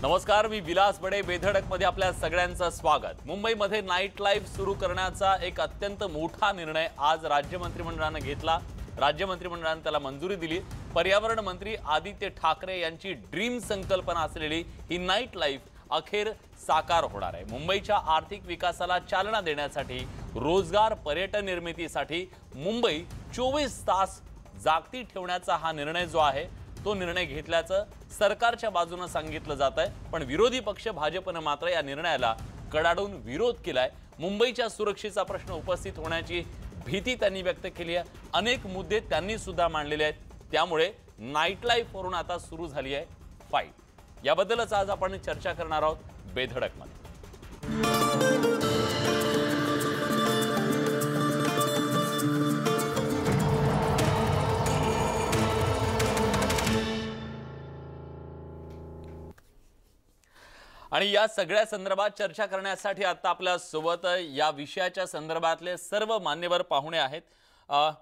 नमस्कार, मी विलास बडे. बेधडक मध्ये आपल्या सगळ्यांचं स्वागत. मुंबईमध्ये नाईट लाईफ सुरू करण्याचा एक अत्यंत मोठा निर्णय आज राज्य मंत्रिमंडळाने घेतला. राज्य मंत्रिमंडळाने त्याला मंजुरी दिली. पर्यावरण मंत्री आदित्य ठाकरे यांची ड्रीम संकल्पना असलेली ही नाईट लाईफ अखेर साकार होणार आहे. मुंबईच्या आर्थिक विकासाला चालना देण्यासाठी, रोजगार पर्यटन निर्मितीसाठी मुंबई 24 तास जागती ठेवण्याचा हा निर्णय जो आहे तो निर्णय घेतल्याचं सरकारच्या बाजूने सांगितलं जात आहे. पण विरोधी पक्ष भाजपने मात्र या निर्णयाला कडाडून विरोध केलाय. मुंबईच्या सुरक्षेचा प्रश्न उपस्थित होण्याची भीती त्यांनी व्यक्त केली आहे. अनेक मुद्दे त्यांनी सुद्धा मांडलेले आहेत. त्यामुळे नाईट लाईफ वरून आता सुरू झाली आहे फाईट. याबद्दलच आज आपण चर्चा करणार आहोत बेधडकमध्ये. आणि या सगळ्या संदर्भात चर्चा करण्यासाठी आता आपल्या सोबत या विषयाच्या संदर्भातले सर्व मान्यवर पाहुणे आहेत.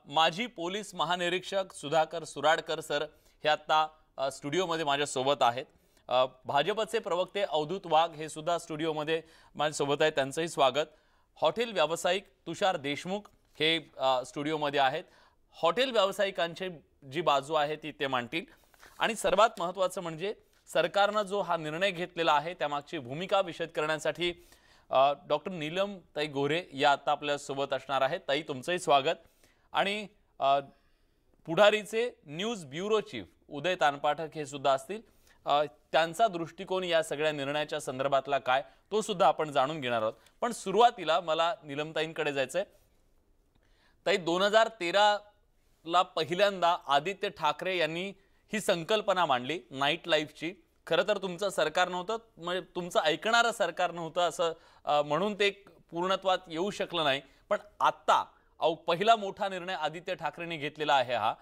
माजी पोलीस महानिरीक्षक सुधाकर सुराडकर सर हे आता स्टुडिओमध्ये माझ्या सोबत आहेत. भाजपचे प्रवक्ते अवधूत वाघ हे सुद्धा स्टुडिओमध्ये माझ्या सोबत आहेत. त्यांचंही स्वागत. हॉटेल व्यावसायिक तुषार देशमुख हे स्टुडिओमध्ये आहेत. हॉटेल व्यावसायिकांची जी बाजू आहे ती ते मांडतील. आणि सर्वात महत्त्वाचं म्हणजे सरकारने जो हा निर्णय घेतलेला आहे त्यामागची भूमिका विशद करण्यासाठी डॉक्टर नीलम ताई गोरे या आता आपल्या सोबत असणार आहेत. ताई, तुमचंही स्वागत. आणि पुढारीचे न्यूज ब्युरो चीफ उदय तानपाठक हे सुद्धा असतील. त्यांचा दृष्टिकोन या सगळ्या निर्णयाच्या संदर्भातला काय तो सुद्धा आपण जाणून घेणार आहोत. पण सुरुवातीला मला नीलमताईंकडे जायचंय. ताई, 2013ला पहिल्यांदा आदित्य ठाकरे यांनी ही संकल्पना मांडली नाईट लाईफची. खरं तर तुमचं सरकार नव्हतं, म्हणजे तुमचं ऐकणारं सरकार नव्हतं असं म्हणून ते पूर्णत्वात येऊ शकलं नाही. पण आत्ता पहिला मोठा निर्णय आदित्य ठाकरेंनी घेतलेला आहे. हा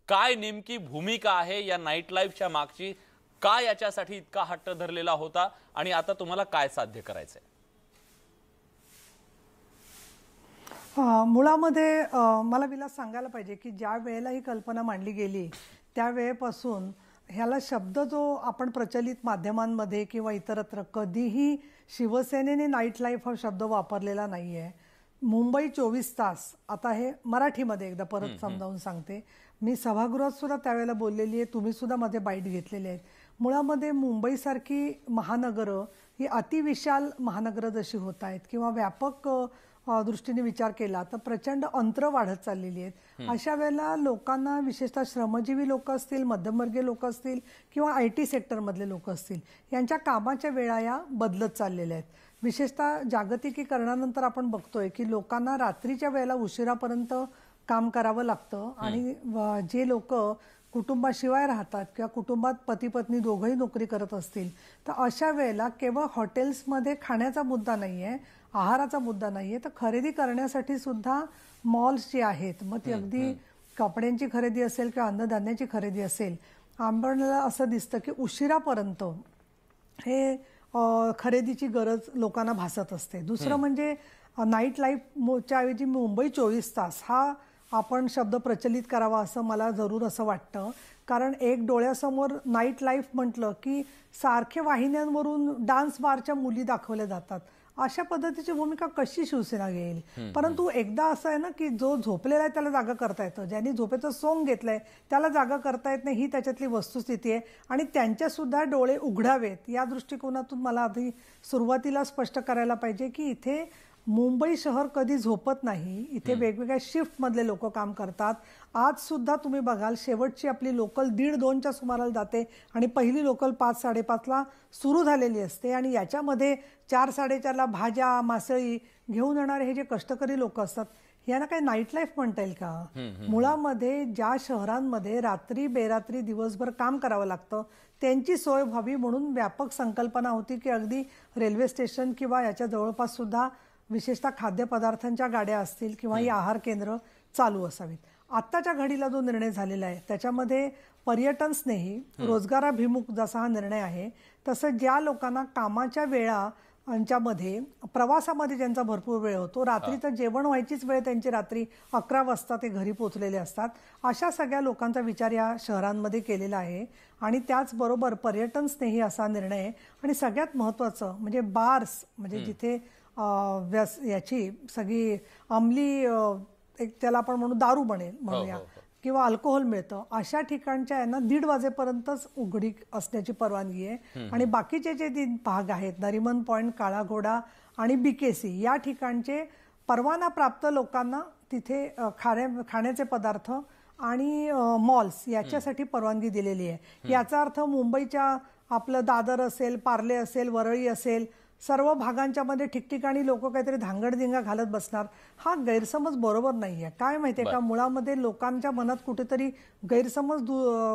काय नेमकी भूमिका आहे या नाईट लाईफच्या मागची? काय याच्यासाठी इतका हट्ट धरलेला होता आणि आता तुम्हाला काय साध्य करायचंय? मुळामध्ये मला विलास सांगायला पाहिजे की ज्या वेळेला ही कल्पना मांडली गेली त्यावेळेपासून ह्याला शब्द जो आपण प्रचलित माध्यमांमध्ये किंवा इतरत्र कधीही शिवसेनेने नाईट लाईफ हा शब्द वापरलेला नाही आहे. मुंबई 24 तास, आता हे मराठीमध्ये एकदा परत समजावून सांगते. मी सभागृहात सुद्धा त्यावेळेला बोललेली आहे, तुम्ही सुद्धा मध्ये बाईट घेतलेली आहेत. मुळामध्ये मुंबईसारखी महानगरं ही अतिविशाल महानगरं जशी होत आहेत किंवा व्यापक दृष्टीने विचार केला तर प्रचंड अंतरं वाढत चाललेली आहेत. अशा वेळेला लोकांना, विशेषतः श्रमजीवी लोक असतील, मध्यमवर्गीय लोक असतील किंवा IT सेक्टरमधले लोक असतील, यांच्या कामाच्या वेळा या बदलत चाललेल्या आहेत. विशेषतः जागतिकीकरणानंतर आपण बघतोय की लोकांना रात्रीच्या वेळेला उशिरापर्यंत काम करावं लागतं आणि जे लोक कुटुंबाशिवाय राहतात किंवा कुटुंबात पती पत्नी दोघंही नोकरी करत असतील तर अशा वेळेला केवळ हॉटेल्समध्ये खाण्याचा मुद्दा नाही आहे, आहाराचा मुद्दा नाही आहे, तर खरेदी करण्यासाठी सुद्धा मॉल्स जे आहेत, मग ती अगदी कपड्यांची खरेदी असेल किंवा अन्नधान्याची खरेदी असेल, आपल्याला असं दिसतं की उशिरापर्यंत हे खरेदीची गरज लोकांना भासत असते. दुसरं म्हणजे नाईट लाईफच्या ऐवजी मुंबई 24 तास हा आपण शब्द प्रचलित करावा असं मला जरूर असं वाटतं. कारण एक डोळ्यासमोर नाईट लाईफ म्हटलं की सारखे वाहिन्यांवरून डान्स बारच्या मुली दाखवल्या जातात. अशा पद्धतीची भूमिका कशी शिवसेना घेईल? परंतु एकदा असं आहे ना की जो झोपलेला आहे त्याला जागा करता येतं, ज्यांनी झोपेचं सोंग घेतलंय त्याला जागा करता येत नाही, ही त्याच्यातली वस्तुस्थिती आहे. आणि त्यांच्या सुद्धा डोळे उघडावेत या दृष्टिकोनातून मला आधी सुरुवातीला स्पष्ट करायला पाहिजे की इथे मुंबई शहर कधी झोपत नाही. इथे वेगवेगळ्या शिफ्टमधले लोक काम करतात. आज सुद्धा तुम्ही बघाल शेवटची आपली लोकल 1:30-2च्या सुमाराला जाते आणि पहिली लोकल 5-5:30ला सुरू झालेली असते. आणि याच्यामध्ये 4-4:30ला भाज्या मासळी घेऊन येणारे हे जे कष्टकरी लोक असतात यांना काही नाईट लाईफ म्हणता येईल का? मुळामध्ये ज्या शहरांमध्ये रात्री बेरात्री दिवसभर काम करावं लागतं त्यांची सोय व्हावी म्हणून व्यापक संकल्पना होती की अगदी रेल्वे स्टेशन किंवा याच्या जवळपास सुद्धा विशेषतः खाद्यपदार्थांच्या गाड्या असतील किंवा ही आहार केंद्र चालू असावीत. आत्ताच्या घडीला जो निर्णय झालेला आहे त्याच्यामध्ये पर्यटन स्नेही, रोजगाराभिमुख जसा हा निर्णय आहे तसं ज्या लोकांना कामाच्या वेळा मध्ये प्रवासामध्ये ज्यांचा भरपूर वेळ होतो, रात्रीचं जेवण व्हायचीच वेळ त्यांची रात्री 11 वाजता ते घरी पोहोचलेले असतात, अशा सगळ्या लोकांचा विचार या शहरांमध्ये केलेला आहे. आणि त्याचबरोबर पर्यटन स्नेही असा निर्णय आणि सगळ्यात महत्त्वाचं म्हणजे बार्स, म्हणजे जिथे याची सगळी अंमली एक त्याला आपण म्हणू दारू म्हणूया किंवा अल्कोहोल मिळतं, अशा ठिकाणच्या यांना 1:30 वाजेपर्यंतच उघडी असण्याची परवानगी आहे. आणि बाकीचे जे 3 भाग आहेत, नरिमन पॉइंट, काळा घोडा आणि बीकेसी, या ठिकाणचे परवाना प्राप्त लोकांना तिथे खाण्याचे पदार्थ आणि मॉल्स याच्यासाठी परवानगी दिलेली आहे. याचा अर्थ मुंबईच्या आपलं दादर असेल, पार्ले असेल, वरळी असेल, सर्व भागांच्या मध्ये ठिकठिकाणी लोक काहीतरी धांगडधिंगा घालत बसणार, हा गैरसमज बरोबर नाहीये. काय माहितीये का, मुळामध्ये लोकांच्या मनात कुठेतरी गैरसमज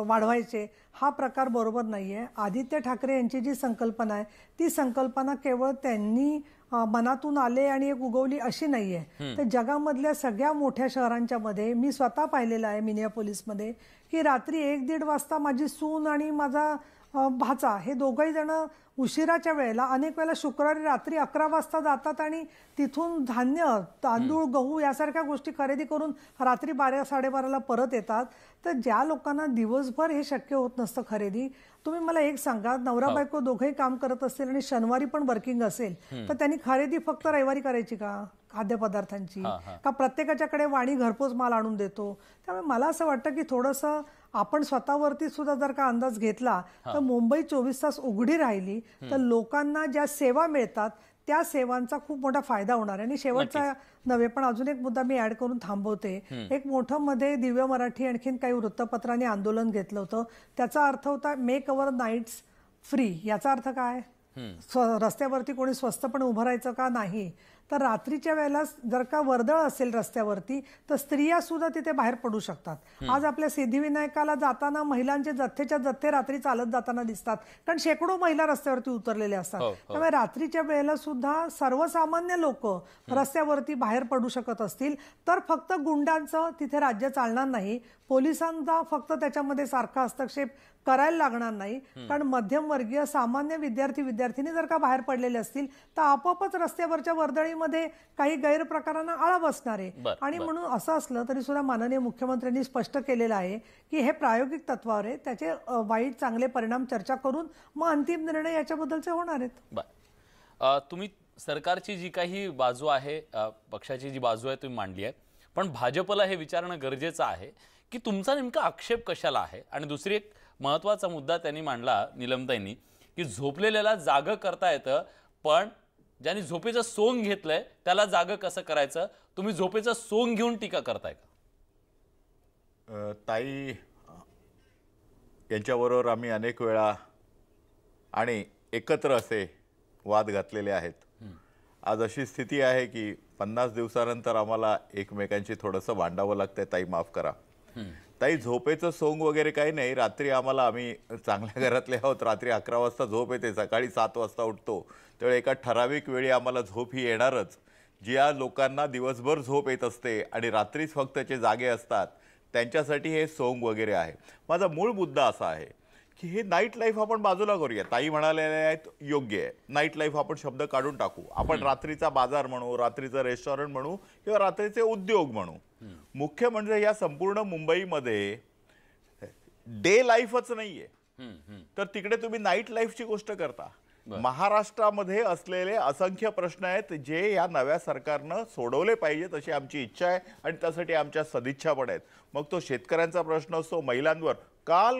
वाढवायचे, हा प्रकार बरोबर नाहीये. आदित्य ठाकरे यांची जी संकल्पना आहे, ती संकल्पना केवळ त्यांनी मनातून आले आणि एक उगवली अशी नाहीये. तर जगामधल्या सगळ्या मोठ्या शहरांच्या मध्ये मी स्वतः पाहिलेलं आहे, मिनियापोलिसमध्ये, की रात्री 1-1:30 वाजता माझी सून आणि माझा भाचा हे दोघंही जण उशिराच्या वेळेला, अनेक वेळेला शुक्रवारी रात्री 11 वाजता जातात आणि तिथून धान्य, तांदूळ, गहू यासारख्या गोष्टी खरेदी करून रात्री 12-12:30ला परत येतात. तर ज्या लोकांना दिवसभर हे शक्य होत नसतं खरेदी, तुम्ही मला एक सांगा, नवरा बायको दोघंही काम करत असतील आणि शनिवारी पण वर्किंग असेल, तर त्यांनी खरेदी फक्त रविवारी करायची का खाद्यपदार्थांची, का प्रत्येकाच्याकडे वाणी घरपोच माल आणून देतो? त्यामुळे मला असं वाटतं की थोडंसं आपण स्वतःवरती सुद्धा जर का अंदाज घेतला, तर मुंबई 24 तास उघडी राहिली तर लोकांना ज्या सेवा मिळतात त्या सेवांचा खूप मोठा फायदा होणार आहे. आणि शेवटचा नव्हे पण अजून एक मुद्दा मी ऍड करून थांबवते. एक मोठं मध्ये दिव्य मराठी आणखीन काही वृत्तपत्रांनी आंदोलन घेतलं होतं. त्याचा अर्थ होता मेक अवर नाईट्स फ्री. याचा अर्थ काय? रस्त्यावरती कोणी स्वस्त पण उभं राहायचं का नाही. तर रात्रीच्या वेळेला जर का वर्दळ असेल रस्त्यावरती, तर स्त्रिया सुद्धा तिथे बाहेर पडू शकतात. आज आपल्या सिद्धिविनायकाला जाताना महिलांचे जथ्थेच्या जथ्थे रात्री चालत जाताना दिसतात, कारण शेकडो महिला रस्त्यावरती उतरलेल्या असतात. त्यामुळे रात्रीच्या वेळेला सुद्धा सर्वसामान्य लोक रस्त्यावरती बाहेर पडू शकत असतील तर फक्त गुंडांचं तिथे राज्य चालणार नाही, पोलिसांचा फक्त त्याच्यामध्ये सारखा हस्तक्षेप करायला लागणार नाही. कारण मध्यमवर्गीय सामान्य विद्यार्थी-विद्यार्थिनी जर का बाहेर पडलेले असतील तर आपोआपच रस्त्यावरच्या वर्दळीमध्ये काही गैरप्रकारांना आळा बसणार आहे. आणि म्हणून असं असलं तरी सुद्धा माननीय मुख्यमंत्र्यांनी स्पष्ट केलेलं आहे की हे प्रायोगिक तत्वावर आहे, त्याचे वाईट चांगले परिणाम चर्चा करून मग अंतिम निर्णय याच्याबद्दलचे होणार आहेत. तुम्ही सरकारची जी काही बाजू आहे, पक्षाची जी बाजू आहे तुम्ही मांडली आहे, पण भाजपला हे विचारणं गरजेचं आहे की तुमचा नेमका आक्षेप कशाला आहे. आणि दुसरी एक महत्त्वाचा मुद्दा त्यांनी मांडला नीलमताईंनी की झोपलेल्याला जागं करता येतं, पण ज्यांनी झोपेचं सोंग घेतलंय त्याला जागं कसं करायचं. तुम्ही झोपेचं सोंग घेऊन टीका करताय का? ताई यांच्याबरोबर आम्ही अनेक वेळा आणि एकत्र असे वाद घातलेले आहेत. आज अशी स्थिती आहे की 50 दिवसानंतर आम्हाला एकमेकांशी थोडंसं भांडावं लागतंय. ताई माफ करा. ताई झोपेचं सोंग वगैरे काही नाही. रात्री आम्ही चांगल्या घरातले आहोत. रात्री 11 वाजता झोप येते, सकाळी 7 वाजता उठतो. त्यामुळे एका ठराविक वेळी आम्हाला झोप ही येणारच. ज्या लोकांना दिवसभर झोप येत असते आणि रात्रीच फक्त ते जागे असतात त्यांच्यासाठी हे सोंग वगैरे आहे. माझा मूळ मुद्दा असा आहे की हे नाईट लाईफ आपण बाजूला करूया. ताई म्हणालेले आहेत योग्य आहे, नाईट लाईफ आपण शब्द काढून टाकू. आपण रात्रीचा बाजार म्हणू, रात्रीचं रेस्टॉरंट म्हणू किंवा रात्रीचे उद्योग म्हणू. मुख्य म्हणजे या संपूर्ण मुंबईमध्ये डे लाईफच नाहीये, तर तिकडे तुम्ही नाईट लाईफची गोष्ट करता. महाराष्ट्रामध्ये असलेले असंख्य प्रश्न आहेत जे या नव्या सरकारनं सोडवले पाहिजेत अशी आमची इच्छा आहे आणि त्यासाठी आमच्या सदिच्छा पण आहेत. मग तो शेतकऱ्यांचा प्रश्न असतो, महिलांवर. काल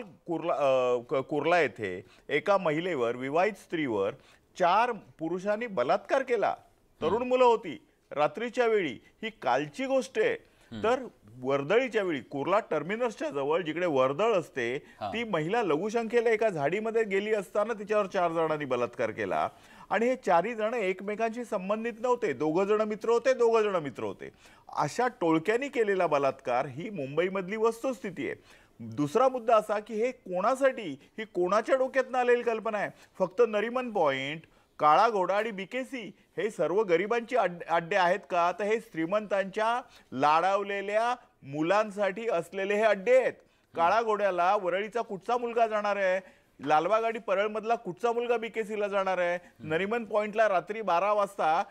कुर्ला येथे एका महिलेवर, विवाहित स्त्रीवर 4 पुरुषांनी बलात्कार केला. तरुण मुलं होती, रात्रीच्या वेळी. ही कालची गोष्ट आहे. तर वर्दळीच्या वेळी कुर्ला टर्मिनसच्या जवळ जिकडे वर्दळ असते, ती महिला लघुशंखेला एका झाडीमध्ये गेली असताना तिच्यावर 4 जणांनी बलात्कार केला. आणि हे 4ही जण एकमेकांशी संबंधित नव्हते. 2 जण मित्र होते, 2 जण मित्र होते. अशा टोळक्यांनी केलेला बलात्कार ही मुंबईमधली वस्तुस्थिती आहे. दुसरा मुद्दा असा की हे कोणासाठी, ही कोणाच्या डोक्यातनं आलेली कल्पना आहे. फक्त नरिमन पॉइंट, काळा घोडा आणि बीकेसी हे सर्व गरिबांची अड्डे आहेत का? तर हे श्रीमंतांच्या लाडावलेल्या मुलांसाठी असलेले हे अड्डे आहेत. काळा घोड्याला वरळीचा कुठचा मुलगा जाणार आहे? लालबाग आणि परळमधला कुठचा मुलगा बीकेसीला जाणार आहे? नरिमन पॉइंटला रात्री 12 वाजता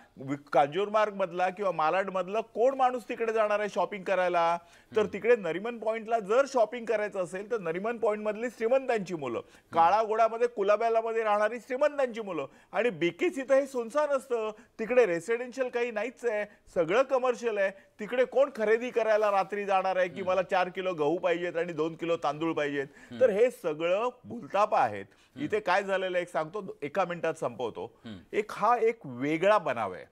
कांजूरमार्ग मधला किंवा मालाड मधला कोण माणूस तिकडे जाणार आहे शॉपिंग करायला? तर तिकडे नरिमन पॉइंटला जर शॉपिंग करायचं असेल तर नरिमन पॉइंट मधली श्रीमंतांची मुलं, काळागोडामध्ये कुलाब्यालामध्ये राहणारी श्रीमंतांची मुलं, आणि बीकेसी तर हे सुनसान असतं. तिकडे रेसिडेन्शियल काही नाहीच आहे, सगळं कमर्शियल आहे. तिकडे कोण खरेदी करायला रात्री जाणार आहे की मला 4 किलो गहू पाहिजेत आणि 2 किलो तांदूळ पाहिजेत? तर हे सगळं भूलतापा आहेत. इथे काय झालेलं एक सांगतो, 1 मिनिटात संपवतो. हा एक वेगळा बनाव आहे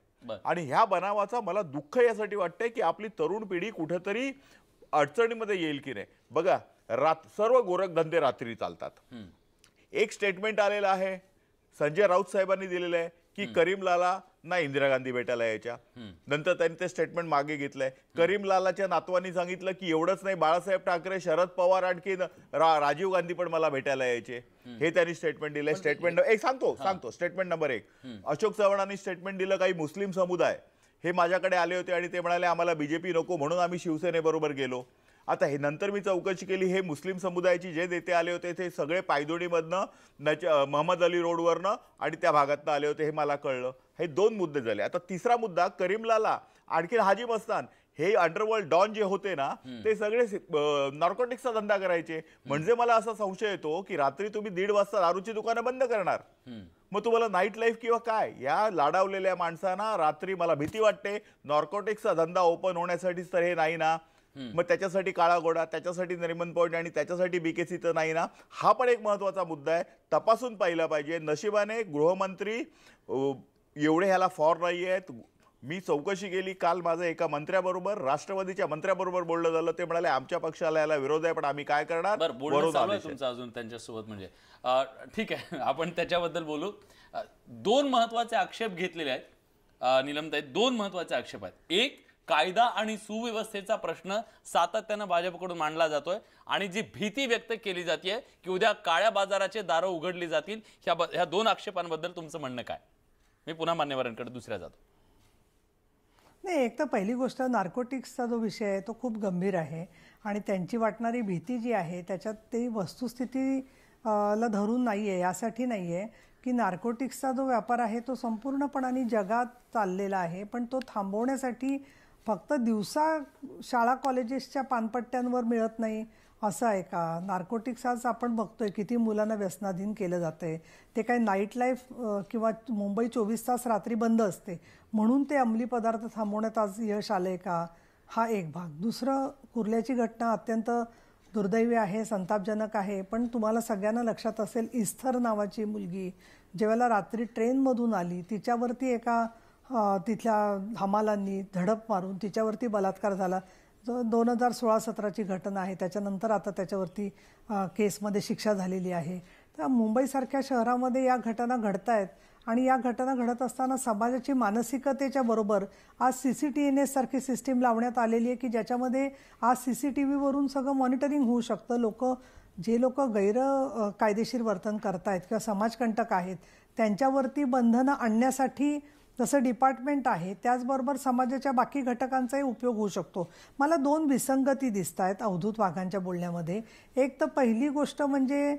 आणि ह्या बनावाचा मला दुःख यासाठी वाटतंय की आपली तरुण पिढी कुठेतरी अडचणीमध्ये येईल की नाही. बघा, सर्व गोरखधंदे रात्री चालतात. एक स्टेटमेंट आलेलं आहे, संजय राऊत साहेबांनी दिलेलं आहे की करीमलाला ना इंदिरा गांधी भेटायला यायच्या. नंतर त्यांनी ते स्टेटमेंट मागे घेतलंय. करीमलालाच्या नातवांनी सांगितलं की एवढंच नाही, बाळासाहेब ठाकरे, शरद पवार, आणखी राजीव गांधी पण मला भेटायला यायचे. हे त्यांनी स्टेटमेंट दिलंय. स्टेटमेंट एक सांगतो स्टेटमेंट नंबर 1. अशोक चव्हाणांनी स्टेटमेंट दिलं, काही मुस्लिम समुदाय हे माझ्याकडे आले होते आणि ते म्हणाले आम्हाला बीजेपी नको म्हणून आम्ही शिवसेनेबरोबर गेलो. आता हे नंतर मी चौकशी केली, हे मुस्लिम समुदायाचे जे नेते आले होते ते सगळे पायदोडीमधनं, मोहम्मद अली रोडवरनं आणि त्या भागातनं आले होते, हे मला कळलं. हे 2 मुद्दे झाले. आता तिसरा मुद्दा, करीमलाला आणखी हाजी मस्तान हे अंडरवर्ल्ड डॉन जे होते ना, ते सगळे नार्कोटिक्सचा धंदा करायचे. म्हणजे मला असा संशय येतो की रात्री तुम्ही 1:30 वाजता दारूची दुकानं बंद करणार, मग तुम्हाला नाईट लाईफ किंवा काय? या लाडावलेल्या माणसांना रात्री मला भीती वाटते, नार्कोटिक्सचा धंदा ओपन होण्यासाठीच तर हे नाही ना. मग त्याच्यासाठी काळा घोडा, त्याच्यासाठी नरिमन पॉइंट आणि त्याच्यासाठी बीकेसी तर नाही ना. हा पण एक महत्वाचा मुद्दा आहे, तपासून पाहिला पाहिजे. नशिबाने गृहमंत्री एवढे ह्याला फॉर नाही आहेत. मी चौकशी केली काल, माझं एका मंत्र्याबरोबर, राष्ट्रवादीच्या मंत्र्याबरोबर बोलणं झालं. ते म्हणाले आमच्या पक्षाला याला विरोध आहे पण आम्ही काय करणार. तुमचं अजून त्यांच्यासोबत म्हणजे ठीक आहे, आपण त्याच्याबद्दल बोलू. 2 महत्वाचे आक्षेप घेतलेले आहेत नीलमताई. 2 महत्वाचे आक्षेप आहेत. एक, कायदा आणि सुव्यवस्थेचा प्रश्न सातत्यानं भाजपकडून मांडला जातोय आणि जी भीती व्यक्त केली जाते की उद्या काळ्या बाजाराचे दारं उघडली जातील, ह्या 2 आक्षेपांबद्दल तुमचं म्हणणं काय? मी पुन्हा मान्यवरांकडे दुसऱ्या जातो. नाही, एक तर पहिली गोष्ट, नार्कोटिक्सचा जो विषय आहे तो खूप गंभीर आहे आणि त्यांची वाटणारी भीती जी आहे त्याच्यात ते वस्तुस्थितीला धरून नाही आहे. यासाठी नाही आहे की नार्कोटिक्सचा जो व्यापार आहे तो संपूर्णपणाने जगात चाललेला आहे, पण तो थांबवण्यासाठी फक्त दिवसा शाळा कॉलेजेसच्या पानपट्ट्यांवर मिळत नाही असं आहे का? नार्कोटिक्स आज आपण बघतोय किती मुलांना व्यसनाधीन केलं जातंय. ते काय नाईट लाईफ किंवा मुंबई 24 तास रात्री बंद असते म्हणून ते अंमली पदार्थ थांबवण्यात आज यश आलंय का? हा एक भाग. दुसरं, कुर्ल्याची घटना अत्यंत दुर्दैवी आहे, संतापजनक आहे, पण तुम्हाला सगळ्यांना लक्षात असेल, इस्थर नावाची मुलगी जेव्हा रात्री ट्रेनमधून आली, तिच्यावरती एका तिथल्या हमालांनी धडक मारून तिच्यावरती बलात्कार झाला. 2016-17ची घटना आहे. त्याच्यानंतर आता त्याच्यावरती केसमध्ये शिक्षा झालेली आहे. तर मुंबईसारख्या शहरामध्ये या घटना घडत आहेत आणि या घटना घडत असताना समाजाची मानसिकतेच्या बरोबर आज CCTNS सारखी सिस्टीम लावण्यात आलेली आहे की ज्याच्यामध्ये आज CCTVवरून सगळं मॉनिटरिंग होऊ शकतं. जे लोक गैर कायदेशीर वर्तन करतायत किंवा समाजकंटक आहेत त्यांच्यावरती बंधनं आणण्यासाठी जसं डिपार्टमेंट आहे त्याचबरोबर समाजाच्या बाकी घटकांचाही उपयोग होऊ शकतो. मला 2 विसंगती दिसत आहेत अवधूत वाघांच्या बोलण्यामध्ये. एक तर पहिली गोष्ट म्हणजे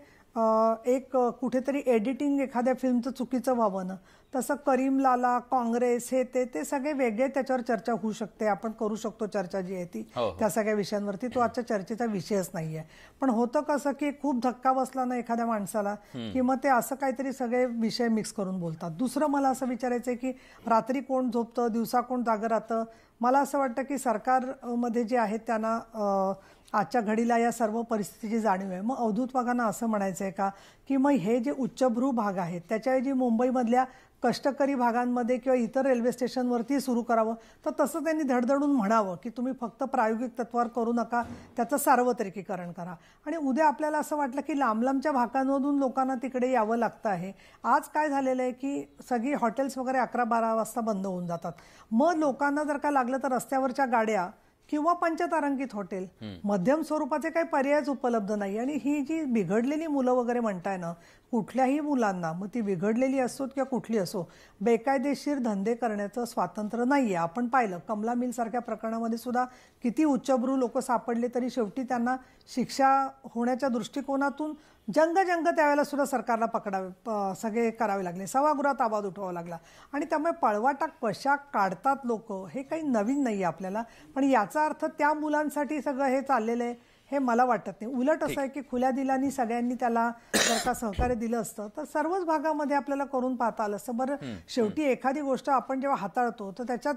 एक कुठेतरी एडिटिंग एखाद्या फिल्मचं चुकीचं व्हावं ना, तसं करीमलाला, काँग्रेस, हे ते सगळे वेगळे त्याच्यावर चर्चा होऊ शकते. आपण करू शकतो चर्चा जी आहे ती त्या सगळ्या विषयांवरती. तो आजच्या चर्चेचा विषयच नाही आहे. पण होतं कसं की खूप धक्का बसला ना एखाद्या माणसाला की मग ते असं काहीतरी सगळे विषय मिक्स करून बोलतात. दुसरं मला असं विचारायचं आहे की रात्री कोण झोपतं, दिवसा कोण जागं राहतं. मला असं वाटतं की सरकारमध्ये जे आहेत त्यांना आजच्या घडीला या सर्व परिस्थितीची जाणीव आहे. मग अवधूत वाघांना असं म्हणायचं आहे का की मग हे जे उच्चभ्रू भाग आहेत त्याच्याऐवजी मुंबईमधल्या कष्टकरी भागांमध्ये किंवा इतर रेल्वे स्टेशनवरती सुरू करावं, तर तसं त्यांनी धडधडून म्हणावं की तुम्ही फक्त प्रायोगिक तत्वावर करू नका, त्याचं सार्वत्रिकीकरण करा. आणि उद्या आपल्याला असं वाटलं की लांब लांबच्या भागांमधून लोकांना तिकडे यावं लागतं आहे. आज काय झालेलं आहे की सगळी हॉटेल्स वगैरे 11-12 वाजता बंद होऊन जातात. मग लोकांना जर का लागलं तर रस्त्यावरच्या गाड्या किंवा पंचतारांकित हॉटेल, मध्यम स्वरूपाचे काही पर्यायच उपलब्ध नाही. आणि ही जी बिघडलेली मुलं वगैरे म्हणताय ना, कुठल्याही मुलांना, मग ती बिघडलेली असोत किंवा कुठली असो, बेकायदेशीर धंदे करण्याचं स्वातंत्र्य नाही आहे. आपण पाहिलं कमला मिल सारख्या प्रकरणामध्ये सुद्धा किती उच्चभ्रू लोक सापडले तरी शेवटी त्यांना शिक्षा होण्याच्या दृष्टिकोनातून जंग त्यावेळेला सुद्धा सरकारला पकडावे सगळे करावे लागले, सभागृहात आवाज उठवावा लागला आणि त्यामुळे पळवाटा कशा काढतात लोक हे काही नवीन नाही आहे आपल्याला. पण याचा अर्थ त्या मुलांसाठी सगळं हे चाललेलं आहे हे मला वाटत नाही. उलट असं आहे की खुल्या दिलानी सगळ्यांनी त्याला जर का सहकार्य दिलं असतं तर सर्वच भागामध्ये आपल्याला करून पाहता आलं असतं. बरं, शेवटी एखादी गोष्ट आपण जेव्हा हाताळतो तर त्याच्यात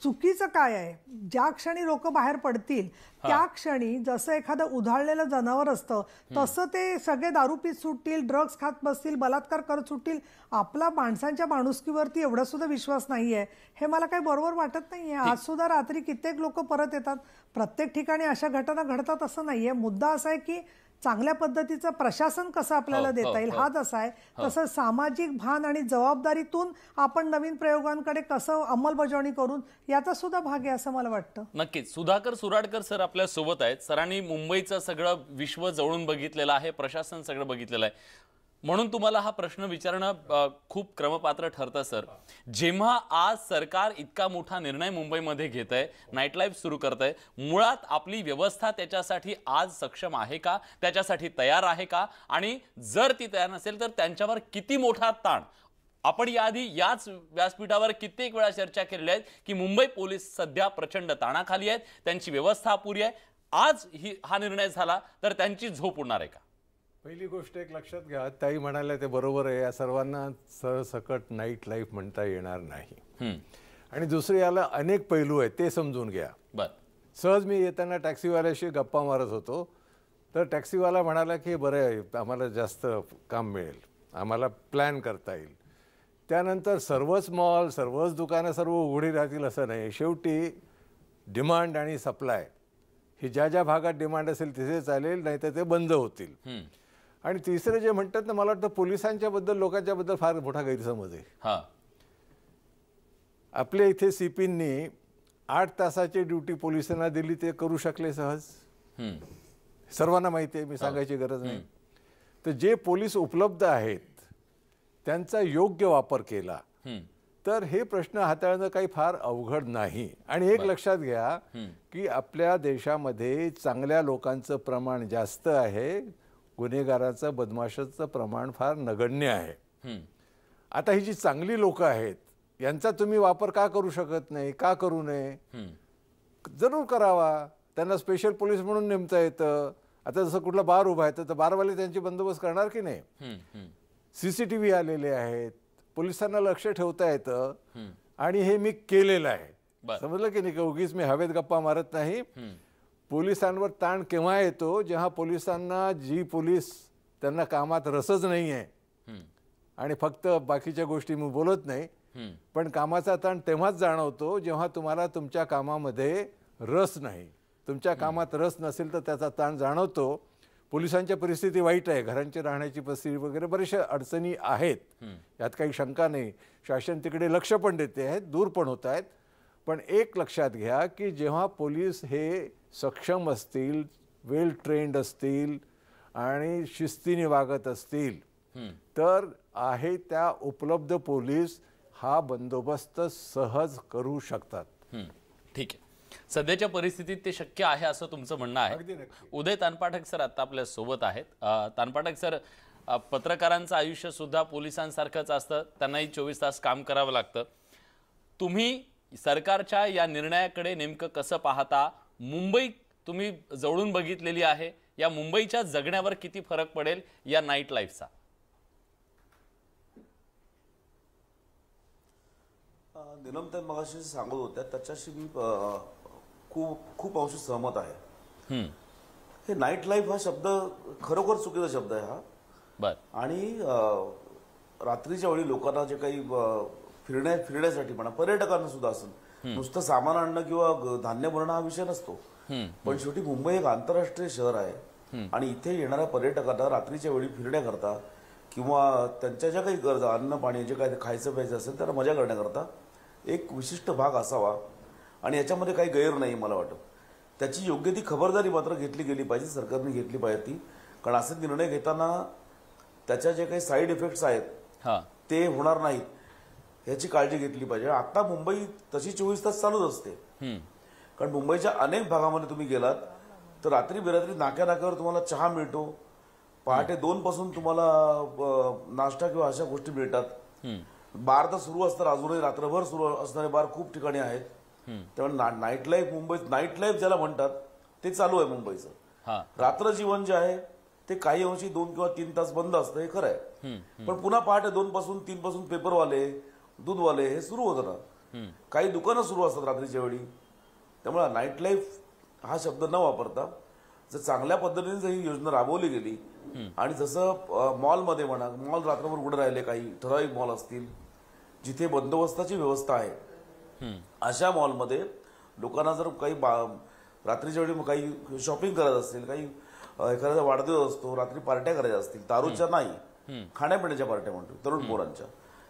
चुकीचं काय आहे, ज्या क्षणी लोक बाहेर पडतील त्या क्षणी जसं एखादं उधाळलेलं जनावर असतं तसं ते सगळे दारू पीत सुटतील, ड्रग्ज खात बसतील, बलात्कार करत सुटतील. आपला माणसांच्या माणुसकीवरती एवढा सुद्धा विश्वास नाहीये हे मला काही बरोबर वाटत नाहीये. आज सुद्धा रात्री कित्येक लोक परत येतात. प्रत्येक ठिकाणी अशा घटना घडतात असं नाहीये. मुद्दा असा आहे की चांगल्या पद्धतीचं प्रशासन कसं आपल्याला देता येईल हाच असा आहे. तसं सामाजिक भान आणि जबाबदारीतून आपण नवीन प्रयोगांकडे कसं अंमलबजावणी करून याचा सुद्धा भाग आहे असं मला वाटतं. नक्कीच. सुधाकर सुराडकर सर आपल्या सोबत आहेत. सरांनी मुंबईचं सगळं विश्व जवळून बघितलेलं आहे, प्रशासन सगळं बघितलेलं आहे, म्हणून तुम्हाला हा प्रश्न विचारणं खूप क्रमपात्र ठरतं. सर, जेव्हा आज सरकार इतका मोठा निर्णय मुंबईमध्ये घेत आहे, नाईट लाईफ सुरू करत आहे, मुळात आपली व्यवस्था त्याच्यासाठी आज सक्षम आहे का, त्याच्यासाठी तयार आहे का, आणि जर ती तयार नसेल तर त्यांच्यावर किती मोठा ताण. आपण याआधी याच व्यासपीठावर कित्येक वेळा चर्चा केलेली आहे की मुंबई पोलीस सध्या प्रचंड ताणाखाली आहेत, त्यांची व्यवस्था अपुरी आहे. आज हा निर्णय झाला तर त्यांची झोप उडणार आहे का? पहिली गोष्ट एक लक्षात घ्या, ताई म्हणाल्या ते बरोबर आहे, या सर्वांना सरसकट नाईट लाईफ म्हणता येणार नाही. आणि दुसरे याला अनेक पैलू आहेत ते समजून घ्या. सहज मी येताना टॅक्सीवाल्याशी गप्पा मारत होतो तर टॅक्सीवाला म्हणाला की बरं आहे, आम्हाला जास्त काम मिळेल, आम्हाला प्लॅन करता येईल. त्यानंतर सर्वच मॉल, सर्वच दुकानं सर्व उघडी राहतील असं नाही. शेवटी डिमांड आणि सप्लाय ही ज्या ज्या भागात डिमांड असेल तिथे चालेल, नाही तर ते बंद होतील. आणि तिसरं जे म्हणतात ना, मला वाटतं पोलिसांच्या बद्दल लोकांच्या बद्दल फार मोठा गैरसमज आहे. आपल्या इथे सीपींनी 8 तासाची ड्युटी पोलिसांना दिली, ते करू शकले सहज. सर्वांना माहिती आहे, मी सांगायची गरज नाही. तर जे पोलीस उपलब्ध आहेत त्यांचा योग्य वापर केला तर हे प्रश्न हाताळणं काही फार अवघड नाही. आणि एक लक्षात घ्या की आपल्या देशामध्ये चांगल्या लोकांचं प्रमाण जास्त आहे, गुन्हेगाराचं, बदमाशाचं प्रमाण फार नगण्य आहे. आता ही जी चांगली लोक आहेत यांचा तुम्ही वापर का करू शकत नाही, का करू नये? जरूर करावा. त्यांना स्पेशल पोलीस म्हणून नेमता येतं. आता जसं कुठला बार उभा आहे तर बारवाले त्यांची बंदोबस्त करणार की नाही? CCTV आलेले आहेत, पोलिसांना लक्ष ठेवता येतं. आणि हे मी केलेलं आहे. समजलं की नाही? उगीच मी हवेत गप्पा मारत नाही. पोलिसांवर ताण केव्हा येतो, जेव्हा पोलिसांना जी पोलीस त्यांना कामात रसच नाही आहे. आणि फक्त बाकीच्या गोष्टी मी बोलत नाही, पण कामाचा ताण तेव्हाच जाणवतो जेव्हा तुम्हाला तुमच्या कामामध्ये रस नाही. तुमच्या कामात रस नसेल तर त्याचा ताण जाणवतो. पोलिसांच्या परिस्थिती वाईट आहे, घरांची राहण्याची परिस्थिती वगैरे बऱ्याचशा अडचणी आहेत, यात काही शंका नाही. शासन तिकडे लक्ष पण देते आहेत, दूर पण होत आहेत. पण एक लक्षात घ्या की जेव्हा पोलीस हे सक्षम असतील, वेल ट्रेंड असतील आणि शिस्तीने वागत असतील तर आहे त्या उपलब्ध पोलीस हा बंदोबस्त सहज करू शकतात. ठीक आहे. सध्याच्या परिस्थितीत ते शक्य आहे असं तुमचं म्हणणं आहे. उदय तानपाठक सर आता आपल्या सोबत आहेत. तानपाठक सर, पत्रकारांचं आयुष्य सुद्धा पोलिसांसारखंच असतं, त्यांनाही 24 तास काम करावं लागतं. तुम्ही सरकारच्या या निर्णयाकडे नेमकं कसं पाहता? मुंबई तुम्ही जवळून बघितलेली आहे, या मुंबईच्या जगण्यावर किती फरक पडेल या नाईट लाईफचा? निलमताई मगाशी सांगत होत्या त्याच्याशी मी खूप अंशी सहमत आहे. हे नाईट लाईफ हा शब्द खरोखर चुकीचा शब्द आहे हा. आणि रात्रीच्या वेळी लोकांना जे काही फिरण्यासाठी म्हणा, पर्यटकांना सुद्धा असेल, नुसतं सामान आणणं किंवा धान्य भरणं हा विषय नसतो. पण शेवटी मुंबई एक आंतरराष्ट्रीय शहर आहे आणि इथे येणाऱ्या पर्यटकांना रात्रीच्या वेळी फिरण्याकरता किंवा त्यांच्या ज्या काही गरजा, अन्न पाणी जे काही खायचं प्यायचं असेल त्याला मजा करण्याकरता एक विशिष्ट भाग असावा. आणि याच्यामध्ये काही गैर नाही मला वाटतं. त्याची योग्य ती खबरदारी मात्र घेतली गेली पाहिजे, सरकारने घेतली पाहिजे ती. कारण असे निर्णय घेताना त्याच्या जे काही साईड इफेक्ट्स आहेत ते होणार नाहीत याची काळजी घेतली पाहिजे. आता मुंबई तशी 24 तास चालूच असते. कारण मुंबईच्या अनेक भागामध्ये तुम्ही गेलात तर रात्री बेरात्री नाक्यावर तुम्हाला चहा मिळतो, पहाटे 2 पासून तुम्हाला नाश्ता किंवा अशा गोष्टी मिळतात. बार तर सुरू असतात, अजूनही रात्रभर सुरू असणारे बार खूप ठिकाणी आहेत. त्यामुळे नाईट लाईफ मुंबईत, नाईट लाईफ ज्याला म्हणतात ते चालू आहे मुंबईचं. रात्र जीवन जे आहे ते काही अंशी 2 किंवा 3 तास बंद असतं, हे खरं आहे. पण पुन्हा पहाटे 2 पासून 3 पासून पेपरवाले, दूधवाले हे सुरू होतं ना. काही दुकानं सुरू असतात रात्रीच्या वेळी. त्यामुळे नाईट लाईफ हा शब्द न वापरता जर चांगल्या पद्धतीने जर ही योजना राबवली गेली आणि जसं मॉलमध्ये म्हणा, मॉल रात्रभर उघडे राहिले, काही ठराविक मॉल असतील जिथे बंदोबस्ताची व्यवस्था आहे, अशा मॉलमध्ये लोकांना जर काही रात्रीच्या वेळी काही शॉपिंग करायचं असतील, काही एखाद्या वाढदिवस असतो, रात्री पार्ट्या करायच्या असतील, दारूच्या नाही, खाण्यापिण्याच्या पार्ट्या म्हणतो तरुण पोरांच्या,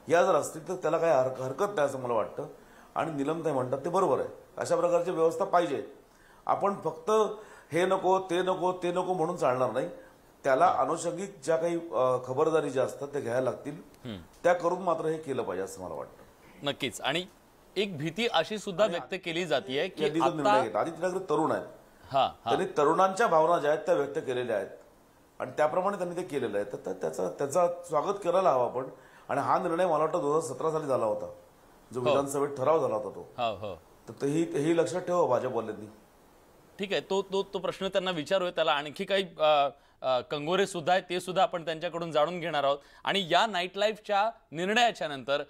या जर असतील तर त्याला काही हरकत नाही असं मला वाटतं. आणि निलमताई म्हणतात ते बरोबर आहे. अशा प्रकारची व्यवस्था पाहिजे. आपण फक्त हे नको ते नको ते नको म्हणून चालणार नाही. त्याला अनुषंगिक ज्या काही खबरदारी ज्या असतात त्या घ्यायला लागतील, त्या करून मात्र हे केलं पाहिजे असं मला वाटतं. नक्कीच. आणि एक भीती अशी सुद्धा व्यक्त केली जाते की आदित्य ठाकरे तरुण आहेत, त्यांनी तरुणांच्या भावना ज्या आहेत त्या व्यक्त केलेल्या आहेत आणि त्याप्रमाणे त्यांनी ते केलेलं आहे. तर त्याचा स्वागत करायला हवं आपण. आणि हा निर्णय मला वाटतं 2017 साली झाला होता, जो विधानसभेत ठराव झाला होता तो. तर ही लक्षात ठेवा भाजपवाल्यांनी. ठीक आहे, तो प्रश्न त्यांना विचारूया. त्याला आणखी काही कंगोरे सुद्धा आहेत, ते सुद्धा आपण त्यांच्याकडून जाणून घेणार आहोत. आणि या नाईट लाईफच्या निर्णयाच्या नंतर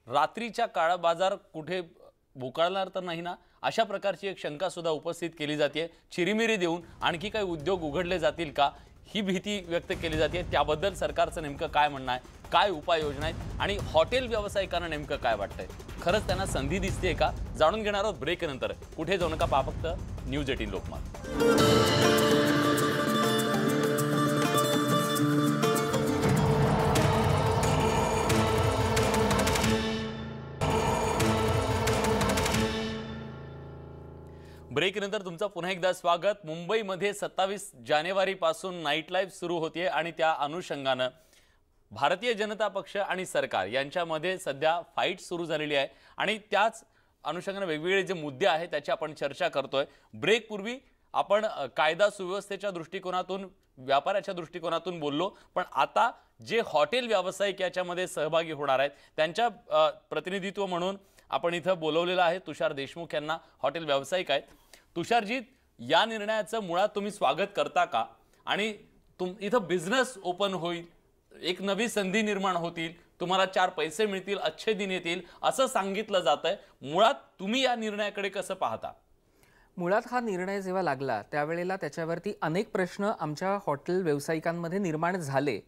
रात्रीच्या काळा बाजार कुठे भुकाळणार तर नाही ना, अशा प्रकारची एक शंका सुद्धा उपस्थित केली जाते. चिरीमिरी देऊन आणखी काही उद्योग उघडले जातील का, ही भीती व्यक्त केली जाते. त्याबद्दल सरकारचं नेमकं काय म्हणणं आहे, काय उपाययोजना आहेत आणि हॉटेल व्यावसायिकांना नेमकं काय वाटतंय, खरंच त्यांना संधी दिसते का, जाणून घेणार आहोत ब्रेक नंतर. कुठे जाऊ नका, पहा फक्त न्यूज 18 लोकमत. ब्रेक नंतर तुमचं पुन्हा एकदा स्वागत. मुंबईमध्ये 27 जानेवारीपासून नाईट लाईफ सुरू होते आणि त्या अनुषंगानं भारतीय जनता पक्ष आणि सरकार यांच्यामध्ये सध्या फाईट सुरू झालेली आहे आणि त्याच अनुषंगाने वेगवेगळे जे मुद्दे आहेत त्याची आपण चर्चा करतोय. ब्रेक पूर्वी आपण कायदा सुव्यवस्थेच्या दृष्टिकोनातून, व्यापाराच्या दृष्टिकोनातून बोललो, पण आता जे हॉटेल व्यावसायिक याच्यामध्ये सहभागी होणार आहेत त्यांच्या प्रतिनिधित्व म्हणून आपण इथं बोलवलेलं आहे तुषार देशमुख यांना. हॉटेल व्यावसायिक आहेत. तुषारजी, या निर्णयाचं मुळात तुम्ही स्वागत करता का? आणि इथं बिझनेस ओपन होईल, एक नवी संधी निर्माण होतील, तुम्हाला 4 पैसे मिळतील, अच्छे दिन येतील असं सांगितलं जातंय. मुळात तुम्ही या निर्णयाकडे कसं पाहता? मुळात हा निर्णय जेव्हा लागला त्यावेळेला त्याच्यावरती अनेक प्रश्न आमच्या हॉटेल व्यावसायिकांमध्ये निर्माण झाले.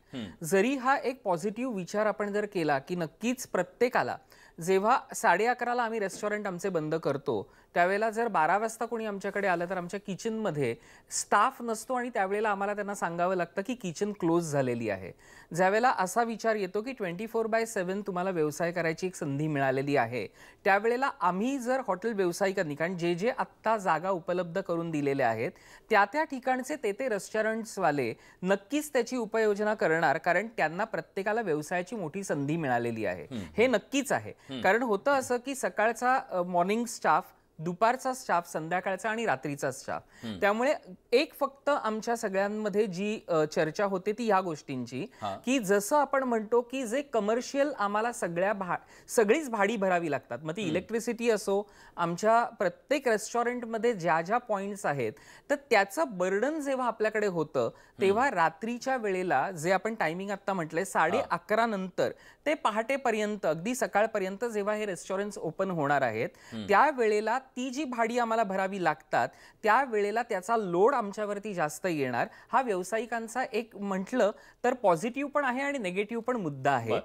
जरी हा एक पॉझिटिव्ह विचार आपण जर केला की नक्कीच प्रत्येकाला जेव्हा 11:30ला आम्ही रेस्टॉरंट आमचे बंद करतो त्यावेळेला जर 12 वाजता कोणी आमच्याकडे आलं तर आमच्या किचनमध्ये स्टाफ नसतो आणि त्यावेळेला आम्हाला त्यांना सांगावं लागतं की किचन क्लोज झालेली आहे. ज्यावेळेला असा विचार येतो की 24/7 तुम्हाला व्यवसाय करायची एक संधी मिळालेली आहे, त्यावेळेला आम्ही जर हॉटेल व्यावसायिकांनी, कारण जे आत्ता जागा उपलब्ध करून दिलेल्या आहेत त्या ठिकाणचे ते रेस्टॉरंट्सवाले नक्कीच त्याची उपाययोजना करणार, कारण त्यांना प्रत्येकाला व्यवसायाची मोठी संधी मिळालेली आहे. हे नक्कीच आहे. कारण होतं असं की सकाळचा मॉर्निंग स्टाफ, दुपारचा स्टाफ, संध्याकाळचा आणि रात्रीचा स्टाफ, त्यामुळे एक फक्त आमच्या सगळ्यांमध्ये जी चर्चा होते ती ह्या गोष्टींची की जसं आपण म्हणतो की जे कमर्शियल आम्हाला सगळीच भाडी भरावी लागतात, मग ती इलेक्ट्रिसिटी असो, आमच्या प्रत्येक रेस्टॉरंटमध्ये ज्या पॉइंट्स आहेत, तर त्याचं बर्डन जेव्हा आपल्याकडे होतं तेव्हा रात्रीच्या वेळेला जे आपण टायमिंग आता म्हटलंय 11:30 नंतर ते पहाटेपर्यंत, अगदी सकाळपर्यंत जेव्हा हे रेस्टॉरंट्स ओपन होणार आहेत त्यावेळेला ती जी भाडी आम्हाला भरावी लागतात त्यावेळेला त्याचा लोड आमच्यावरती जास्त येणार. हा व्यावसायिकांचा एक म्हटलं तर पॉझिटिव्ह पण आहे आणि निगेटिव्ह पण मुद्दा आहे.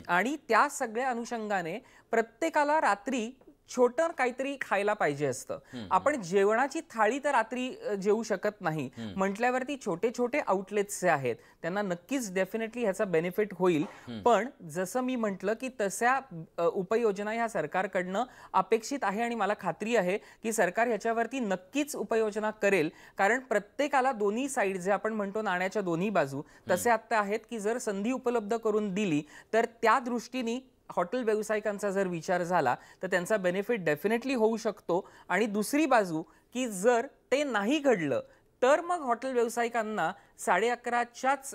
आणि त्या सगळ्या अनुषंगाने प्रत्येकाला रात्री छोटं काहीतरी खायला पाहिजे असतं. आपण जेवणाची थाळी तर रात्री जेवू शकत नाही म्हटल्यावरती छोटे छोटे आउटलेट्स जे आहेत त्यांना नक्कीच डेफिनेटली ह्याचा बेनिफिट होईल. पण जसं मी म्हटलं की तशा उपाययोजना ह्या सरकारकडनं अपेक्षित आहे आणि मला खात्री आहे की सरकार ह्याच्यावरती नक्कीच उपाययोजना करेल, कारण प्रत्येकाला दोन्ही साईड जे आपण म्हणतो नाण्याच्या दोन्ही बाजू तसे आता आहेत की जर संधी उपलब्ध करून दिली तर त्या दृष्टीने हॉटेल व्यावसायिकांचा जर विचार झाला तर त्यांचा बेनिफिट डेफिनेटली होऊ शकतो. आणि दुसरी बाजू की जर ते नाही घडलं तर मग हॉटेल व्यावसायिकांना 11:30च्याच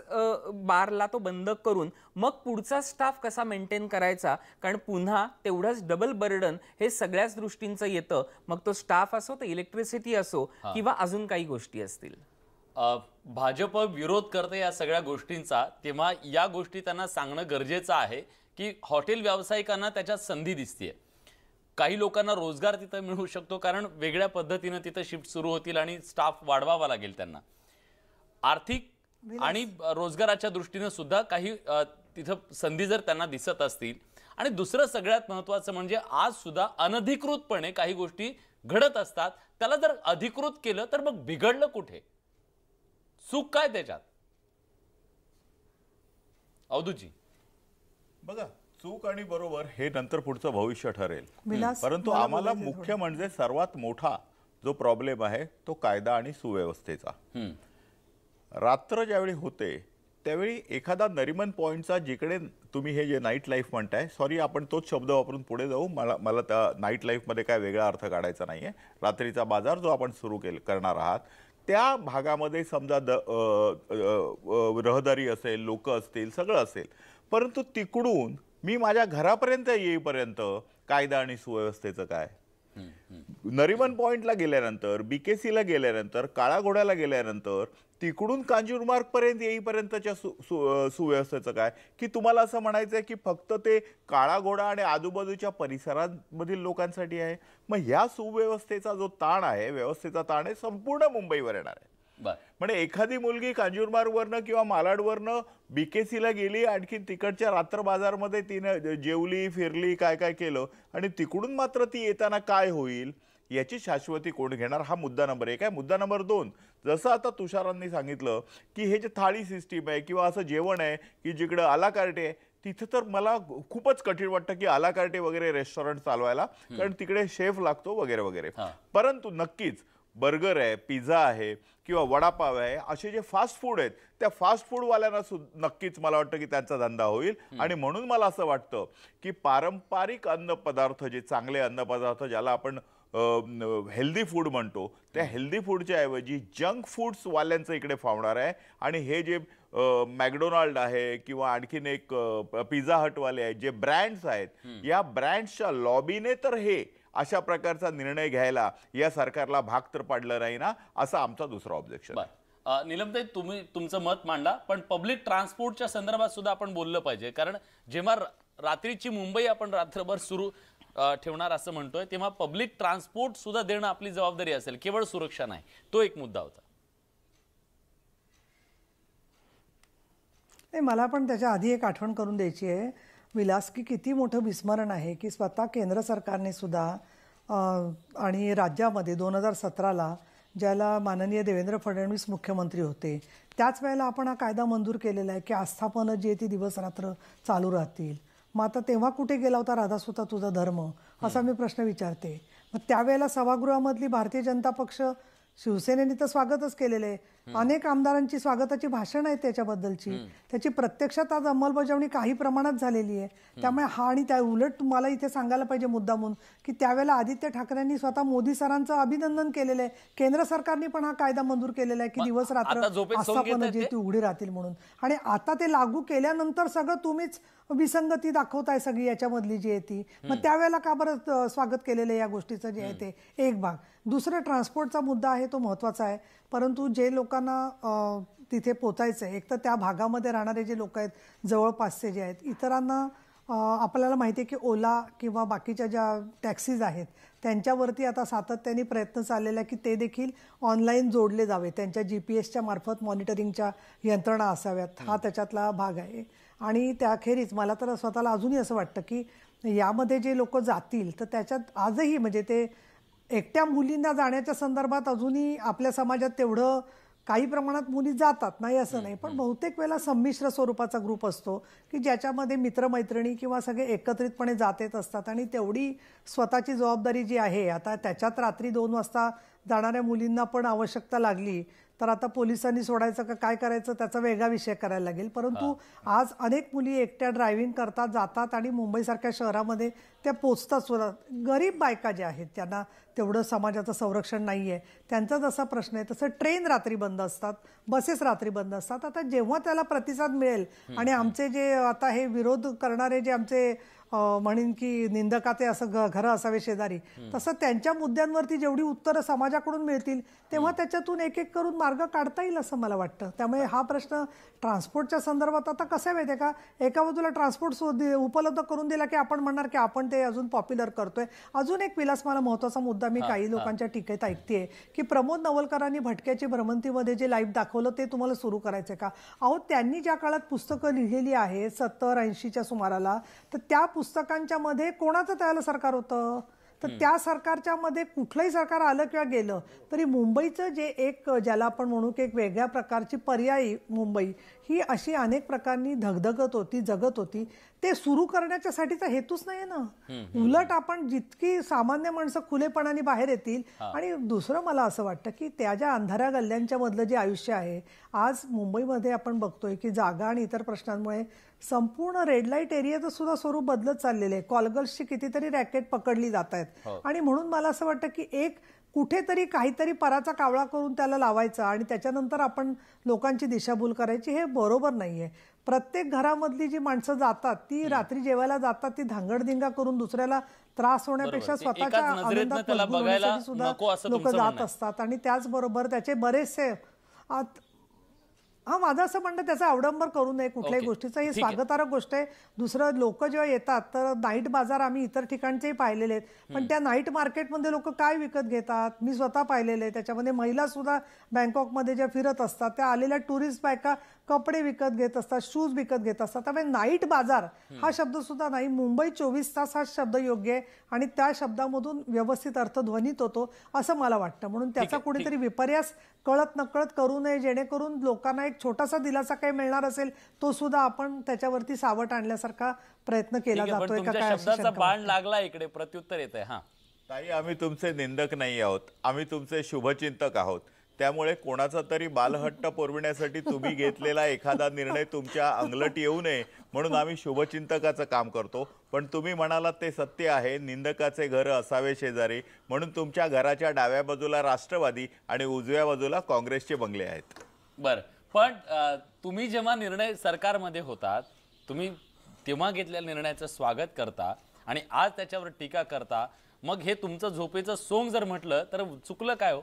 बारला तो बंद करून मग पुढचा स्टाफ कसा मेंटेन करायचा, कारण पुन्हा तेवढंच डबल बर्डन हे सगळ्याच दृष्टींचं येतं. मग तो स्टाफ असो, तर इलेक्ट्रिसिटी असो किंवा अजून काही गोष्टी असतील. भाजप विरोध करते या सगळ्या गोष्टींचा, तेव्हा या गोष्टी त्यांना सांगणं गरजेचं आहे की हॉटेल व्यावसायिकांना त्याच्यात संधी दिसतेय. काही लोकांना रोजगार तिथं मिळू शकतो, कारण वेगळ्या पद्धतीनं तिथं शिफ्ट सुरू होतील आणि स्टाफ वाढवावा लागेल त्यांना. आर्थिक आणि रोजगाराच्या दृष्टीनं सुद्धा काही तिथं संधी जर त्यांना दिसत असतील. आणि दुसरं सगळ्यात महत्त्वाचं म्हणजे आज सुद्धा अनधिकृतपणे काही गोष्टी घडत असतात. त्याला जर अधिकृत केलं तर मग बिघडलं कुठे, चूक काय त्याच्यात? अवधूतजी, बघा, चूक आणि बरोबर हे नंतर पुढचं भविष्य ठरेल. विलास, परंतु मला आम्हाला बोलायचं मुख्य म्हणजे सर्वात मोठा जो प्रॉब्लेम आहे तो कायदा आणि सुव्यवस्थेचा. रात्र ज्यावेळी होते त्यावेळी एखादा नरिमन पॉइंटचा, जिकडे तुम्ही हे जे नाईट लाईफ म्हणताय, सॉरी आपण तोच शब्द वापरून पुढे जाऊ, मला त्या नाईट लाईफमध्ये काय वेगळा अर्थ काढायचा नाहीये. रात्रीचा बाजार जो आपण सुरू करणार आहात त्या भागामध्ये समजा रहदारी असेल, लोक असतील, सगळं असेल, परंतु तिकडून मी माझ्या घरापर्यंत येईपर्यंत कायदा आणि सुव्यवस्थेचं काय? नरिमन पॉइंटला गेल्यानंतर, BKCला गेल्यानंतर, काळा घोड्याला गेल्यानंतर, तिकडून कांजूरमार्ग पर्यंत येईपर्यंतच्या सुव्यवस्थेचं काय? की तुम्हाला असं म्हणायचं आहे की फक्त ते काळा घोडा आणि आजूबाजूच्या परिसरांमधील लोकांसाठी आहे? मग ह्या सुव्यवस्थेचा जो ताण आहे, व्यवस्थेचा ताण आहे, संपूर्ण मुंबईवर येणार आहे. म्हणजे एखादी मुलगी कांजूरमार्गवरनं किंवा मालाडवरनं BKCला गेली, आणखी तिकडच्या रात्र बाजारमध्ये तिने जेवली, फिरली, काय काय केलं, आणि तिकडून मात्र ती येताना काय होईल याची शाश्वती कोण घेणार? हा मुद्दा नंबर 1 आहे. मुद्दा नंबर 2, जसं आता तुषारांनी सांगितलं की हे जे थाळी सिस्टीम आहे किंवा असं जेवण आहे की जिकडं आला कार्टे आहे, तिथं तर मला खूपच कठीण वाटतं की आला कार्टे वगैरे रेस्टॉरंट चालवायला, कारण तिकडे शेफ लागतो वगैरे वगैरे. परंतु नक्कीच बर्गर आहे, पिझ्झा आहे किंवा वडापाव आहे, असे जे फास्ट फूड आहेत त्या फास्ट फूडवाल्यांना नक्कीच मला वाटतं की त्यांचा धंदा होईल. आणि म्हणून मला असं वाटतं की पारंपरिक अन्नपदार्थ, जे चांगले अन्नपदार्थ ज्याला आपण हेल्दी फूड म्हणतो, त्या हेल्दी फूडच्या ऐवजी जंक फूड्स वाल्यांचं इकडे फावणार आहे. आणि हे जे मॅकडोनाल्ड आहे किंवा आणखीन एक पिझ्झा हटवाले आहेत, जे ब्रँड्स आहेत, या ब्रँड्सच्या लॉबीने तर हे अशा प्रकारचा निर्णय घ्यायला या सरकारला भाग तर पाडलं नाही ना, असा आमचा दुसरा ऑब्जेक्शन. नीलमताई, तुम्ही तुमचं मत मांडला, पण पब्लिक ट्रान्सपोर्टच्या संदर्भात सुद्धा आपण बोललं पाहिजे. कारण जेव्हा रात्रीची मुंबई आपण रात्रभर सुरू ठेवणार असं म्हणतोय, तेव्हा पब्लिक ट्रान्सपोर्ट सुद्धा देणं आपली जबाबदारी असेल, केवळ सुरक्षा नाही. तो एक मुद्दा होता. मला पण त्याच्या आधी एक आठवण करून द्यायची आहे विलास, की किती मोठं विस्मरण आहे की स्वतः केंद्र सरकारने सुद्धा आणि राज्यामध्ये 2017ला ज्याला माननीय देवेंद्र फडणवीस मुख्यमंत्री होते, त्याच वेळेला आपण हा कायदा मंजूर केलेला आहे की आस्थापनं जी आहे ती दिवस रात्र चालू राहतील. मग आता तेव्हा कुठे गेला होता राधासुता तुझा धर्म, असा मी प्रश्न विचारते. मग त्यावेळेला सभागृहामधली भारतीय जनता पक्ष, शिवसेनेने तर स्वागतच केलेलं आहे. अनेक आमदारांची स्वागताची भाषण आहेत त्याच्याबद्दलची. त्याची प्रत्यक्षात आज अंमलबजावणी काही प्रमाणात झालेली आहे. त्यामुळे हा, आणि त्या उलट मला इथे सांगायला पाहिजे मुद्दामून की त्यावेळेला आदित्य ठाकरेंनी स्वतः मोदी सरांचं अभिनंदन केलेलं आहे. केंद्र सरकारने पण हा कायदा मंजूर केलेला आहे की दिवस रात्र आस्थापनं जी ती उघडी राहतील म्हणून. आणि आता ते लागू केल्यानंतर सगळं तुम्हीच विसंगती दाखवताय सगळी याच्यामधली जी आहे ती. मग त्यावेळेला का बरं स्वागत केलेलं आहे या गोष्टीचं जे आहे ते एक भाग. दुसरं ट्रान्सपोर्टचा मुद्दा आहे, तो महत्त्वाचा आहे. परंतु जे लोकांना तिथे पोचायचं आहे, एक तर त्या भागामध्ये राहणारे जे लोक आहेत जवळपासचे जे आहेत, इतरांना आपल्याला माहिती आहे की ओला किंवा बाकीच्या ज्या टॅक्सीज आहेत त्यांच्यावरती आता सातत्याने प्रयत्न चाललेला आहे की ते देखील ऑनलाईन जोडले जावे, त्यांच्या GPS मार्फत मॉनिटरिंगच्या यंत्रणा असाव्यात. हा त्याच्यातला भाग आहे. आणि त्याखेरीज मला तर स्वतःला अजूनही असं वाटतं की यामध्ये जे लोक जातील तर त्याच्यात आजही म्हणजे ते एकट्या मुलींना जाण्याच्या संदर्भात अजूनही आपल्या समाजात तेवढं काही प्रमाणात मुली जातात, नाही असं नाही, पण बहुतेक वेळेला संमिश्र स्वरूपाचा ग्रुप असतो की ज्याच्यामध्ये मित्रमैत्रिणी किंवा सगळे एकत्रितपणे जात येत असतात. आणि तेवढी स्वतःची जबाबदारी जी आहे, आता त्याच्यात रात्री 2 वाजता जाणाऱ्या मुलींना पण आवश्यकता लागली तर आता पोलिसांनी सोडायचं का काय करायचं त्याचा वेगळा विषय करायला लागेल. परंतु आज अनेक मुली एकट्या ड्रायव्हिंग करतात, जातात आणि मुंबईसारख्या शहरामध्ये त्या पोचतात सुद्धा. गरीब बायका ज्या आहेत त्यांना तेवढं समाजाचं संरक्षण नाही आहे, त्यांचा जसा प्रश्न आहे तसं ट्रेन रात्री बंद असतात, बसेस रात्री बंद असतात. आता जेव्हा त्याला प्रतिसाद मिळेल आणि आमचे जे आता हे विरोध करणारे जे आमचे म्हणेन की निंदकाचे असं घरं असावे शेजारी, तसं त्यांच्या मुद्द्यांवरती जेवढी उत्तरं समाजाकडून मिळतील तेव्हा त्याच्यातून एक एक करून मार्ग काढता येईल असं मला वाटतं. त्यामुळे हा प्रश्न ट्रान्सपोर्टच्या संदर्भात आता कसं आहे माहिती आहे का, एका बाजूला ट्रान्सपोर्ट उपलब्ध करून दिला की आपण म्हणणार की आपण ते अजून पॉप्युलर करतोय. अजून एक विलासमाला महत्त्वाचा मुद्दा मी काही लोकांच्या टीकेत ऐकतेय की प्रमोद नवलकरांनी भटक्याची भ्रमंतीमध्ये जे लाईव्ह दाखवलं ते तुम्हाला सुरू करायचं का. अहो, त्यांनी ज्या काळात पुस्तकं लिहिलेली आहे 70-80च्या सुमाराला, तर त्या पुस्तकांच्या मध्ये कोणाचं त्यावेळेला सरकार होतं, तर त्या सरकारच्या मध्ये कुठलंही सरकार आलं किंवा गेलं तरी मुंबईचं जे एक ज्याला आपण म्हणू की एक वेगळ्या प्रकारची पर्यायी मुंबई ही अशी अनेक प्रकारांनी धगधगत होती, जगत होती, ते सुरू करण्याच्यासाठीचा हेतूच नाही ना. उलट आपण जितकी सामान्य माणसं खुलेपणाने बाहेर येतील. आणि दुसरं मला असं वाटतं की त्या ज्या अंधाऱ्या गल्ल्यांच्या मधलं जे आयुष्य आहे, आज मुंबईमध्ये आपण बघतोय की जागा आणि इतर प्रश्नांमुळे संपूर्ण रेड लाईट एरियाचं सुद्धा स्वरूप बदलत चाललेलं आहे. कॉलगर्ल्सची कितीतरी रॅकेट पकडली जात आहेत. आणि म्हणून मला असं वाटतं की एक कुठेतरी काहीतरी पराचा कावळा करून त्याला लावायचा आणि त्याच्यानंतर आपण लोकांची दिशाभूल करायची, हे बरोबर नाहीये. प्रत्येक घरामधली जी माणसं जातात ती रात्री जेवायला जातात, ती धांगडधिंगा करून दुसऱ्याला त्रास होण्यापेक्षा स्वतःच्या आनंदात मग्न होण्यासाठी सुद्धा लोक जात असतात. आणि त्याचबरोबर त्याचे बरेचसे माझं असं म्हणणं त्याचा अवडंबर करू नये कुठल्याही गोष्टीचा, ही स्वागतार्ह गोष्ट आहे. दुसरं, लोक जेव्हा येतात तर नाईट बाजार आम्ही इतर ठिकाणचेही पाहिलेले आहेत, पण त्या नाईट मार्केटमध्ये लोक काय विकत घेतात मी स्वतः पाहिलेले आहे. त्याच्यामध्ये महिला सुद्धा बँकॉकमध्ये ज्या फिरत असतात त्या आलेल्या टुरिस्ट बायका कपडे विकत घेत असतात, शूज विकत घेत असतात. त्यामुळे नाईट बाजार हा शब्द सुद्धा नाही, मुंबई 24 तास हा शब्द योग्य आहे आणि त्या शब्दामधून व्यवस्थित अर्थ ध्वनित होतो असं मला वाटतं. म्हणून त्याचा कुठेतरी विपर्यास कळत नकळत करू नये, जेणेकरून लोकांना एक छोटासा दिलासा काही मिळणार असेल तो सुद्धा आपण त्याच्यावरती सावट आणल्यासारखा प्रयत्न केला जातोय का काय, शब्दाचा बाण लागला इकडे. प्रत्युत्तर येत आहे. ताई, आम्ही तुमचे निंदक नाही आहोत, आम्ही तुमचे शुभचिंतक आहोत. त्यामुळे कोणाचा तरी बालहट्ट पुरविण्यासाठी तुम्ही घेतलेला एखादा निर्णय तुमच्या अंगलट येऊ नये म्हणून आम्ही शुभचिंतकाचं काम करतो. पण तुम्ही म्हणालात ते सत्य आहे, निंदकाचे घर असावे शेजारी, म्हणून तुमच्या घराच्या डाव्या बाजूला राष्ट्रवादी आणि उजव्या बाजूला काँग्रेसचे बंगले आहेत. बरं, पण तुम्ही जेव्हा निर्णय सरकारमध्ये होतात, तुम्ही तेव्हा घेतलेल्या निर्णयाचं स्वागत करता आणि आज त्याच्यावर टीका करता, मग हे तुमचं झोपेचं सोंग जर म्हटलं तर चुकलं काय हो?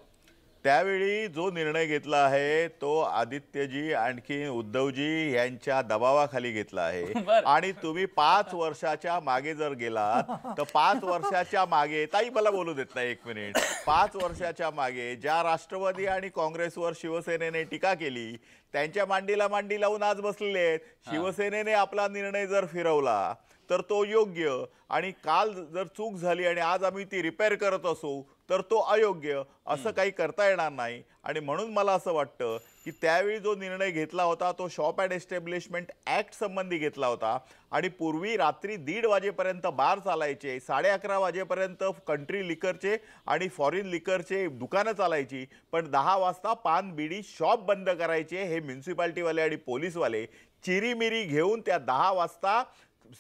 त्यावेळी जो निर्णय घेतला आहे तो आदित्यजी आणखी उद्धवजी यांच्या दबावाखाली घेतला आहे. आणि तुम्ही 5 वर्षाच्या मागे जर गेलात तर 5 वर्षाच्या मागे, ताई मला बोलू देत नाही 1 मिनिट, 5 वर्षाच्या मागे ज्या राष्ट्रवादी आणि काँग्रेसवर शिवसेनेने टीका केली त्यांच्या मांडीला मांडी लावून आज बसलेले आहेत. शिवसेनेने आपला निर्णय जर फिरवला तर तो योग्य, आणि काल जर चूक झाली आणि आज आम्ही ती रिपेअर करत असू तर तो अयोग्य, असं काही करता येणार नाही. आणि म्हणून मला असं वाटतं की त्यावेळी जो निर्णय घेतला होता तो शॉप अँड एस्टॅब्लिशमेंट ॲक्ट संबंधी घेतला होता. आणि पूर्वी रात्री 1:30 वाजेपर्यंत बार चालायचे, 11:30 वाजेपर्यंत कंट्री लिकरचे आणि फॉरेन लिकरचे दुकानं चालायची, पण 10 वाजता पान बिडी शॉप बंद करायचे. हे म्युन्सिपाल्टीवाले आणि पोलीसवाले चिरीमिरी घेऊन त्या 10 वाजता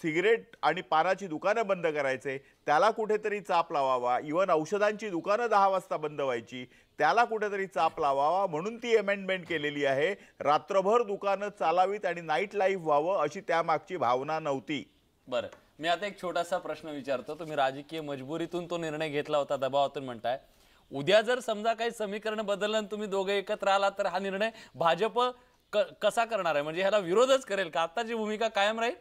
सिगरेट आणि पानाची दुकानं बंद करायचे. त्याला कुठेतरी चाप लावावा. इव्हन औषधांची दुकानं 10 वाजता बंद व्हायची, त्याला कुठेतरी चाप लावावा म्हणून ती अमेंडमेंट केलेली आहे. रात्रभर दुकानं चालावीत आणि नाईट लाईफ व्हावं अशी त्यामागची भावना नव्हती. बरं, मी आता एक छोटासा प्रश्न विचारतो. तुम्ही राजकीय मजबुरीतून तो निर्णय घेतला होता, दबावातून म्हणताय. उद्या जर समजा काही समीकरण बदललं आणि तुम्ही दोघे एकत्र आला तर हा निर्णय भाजप कसा करणार आहे? म्हणजे ह्याला विरोधच करेल का? आताची भूमिका कायम राहील?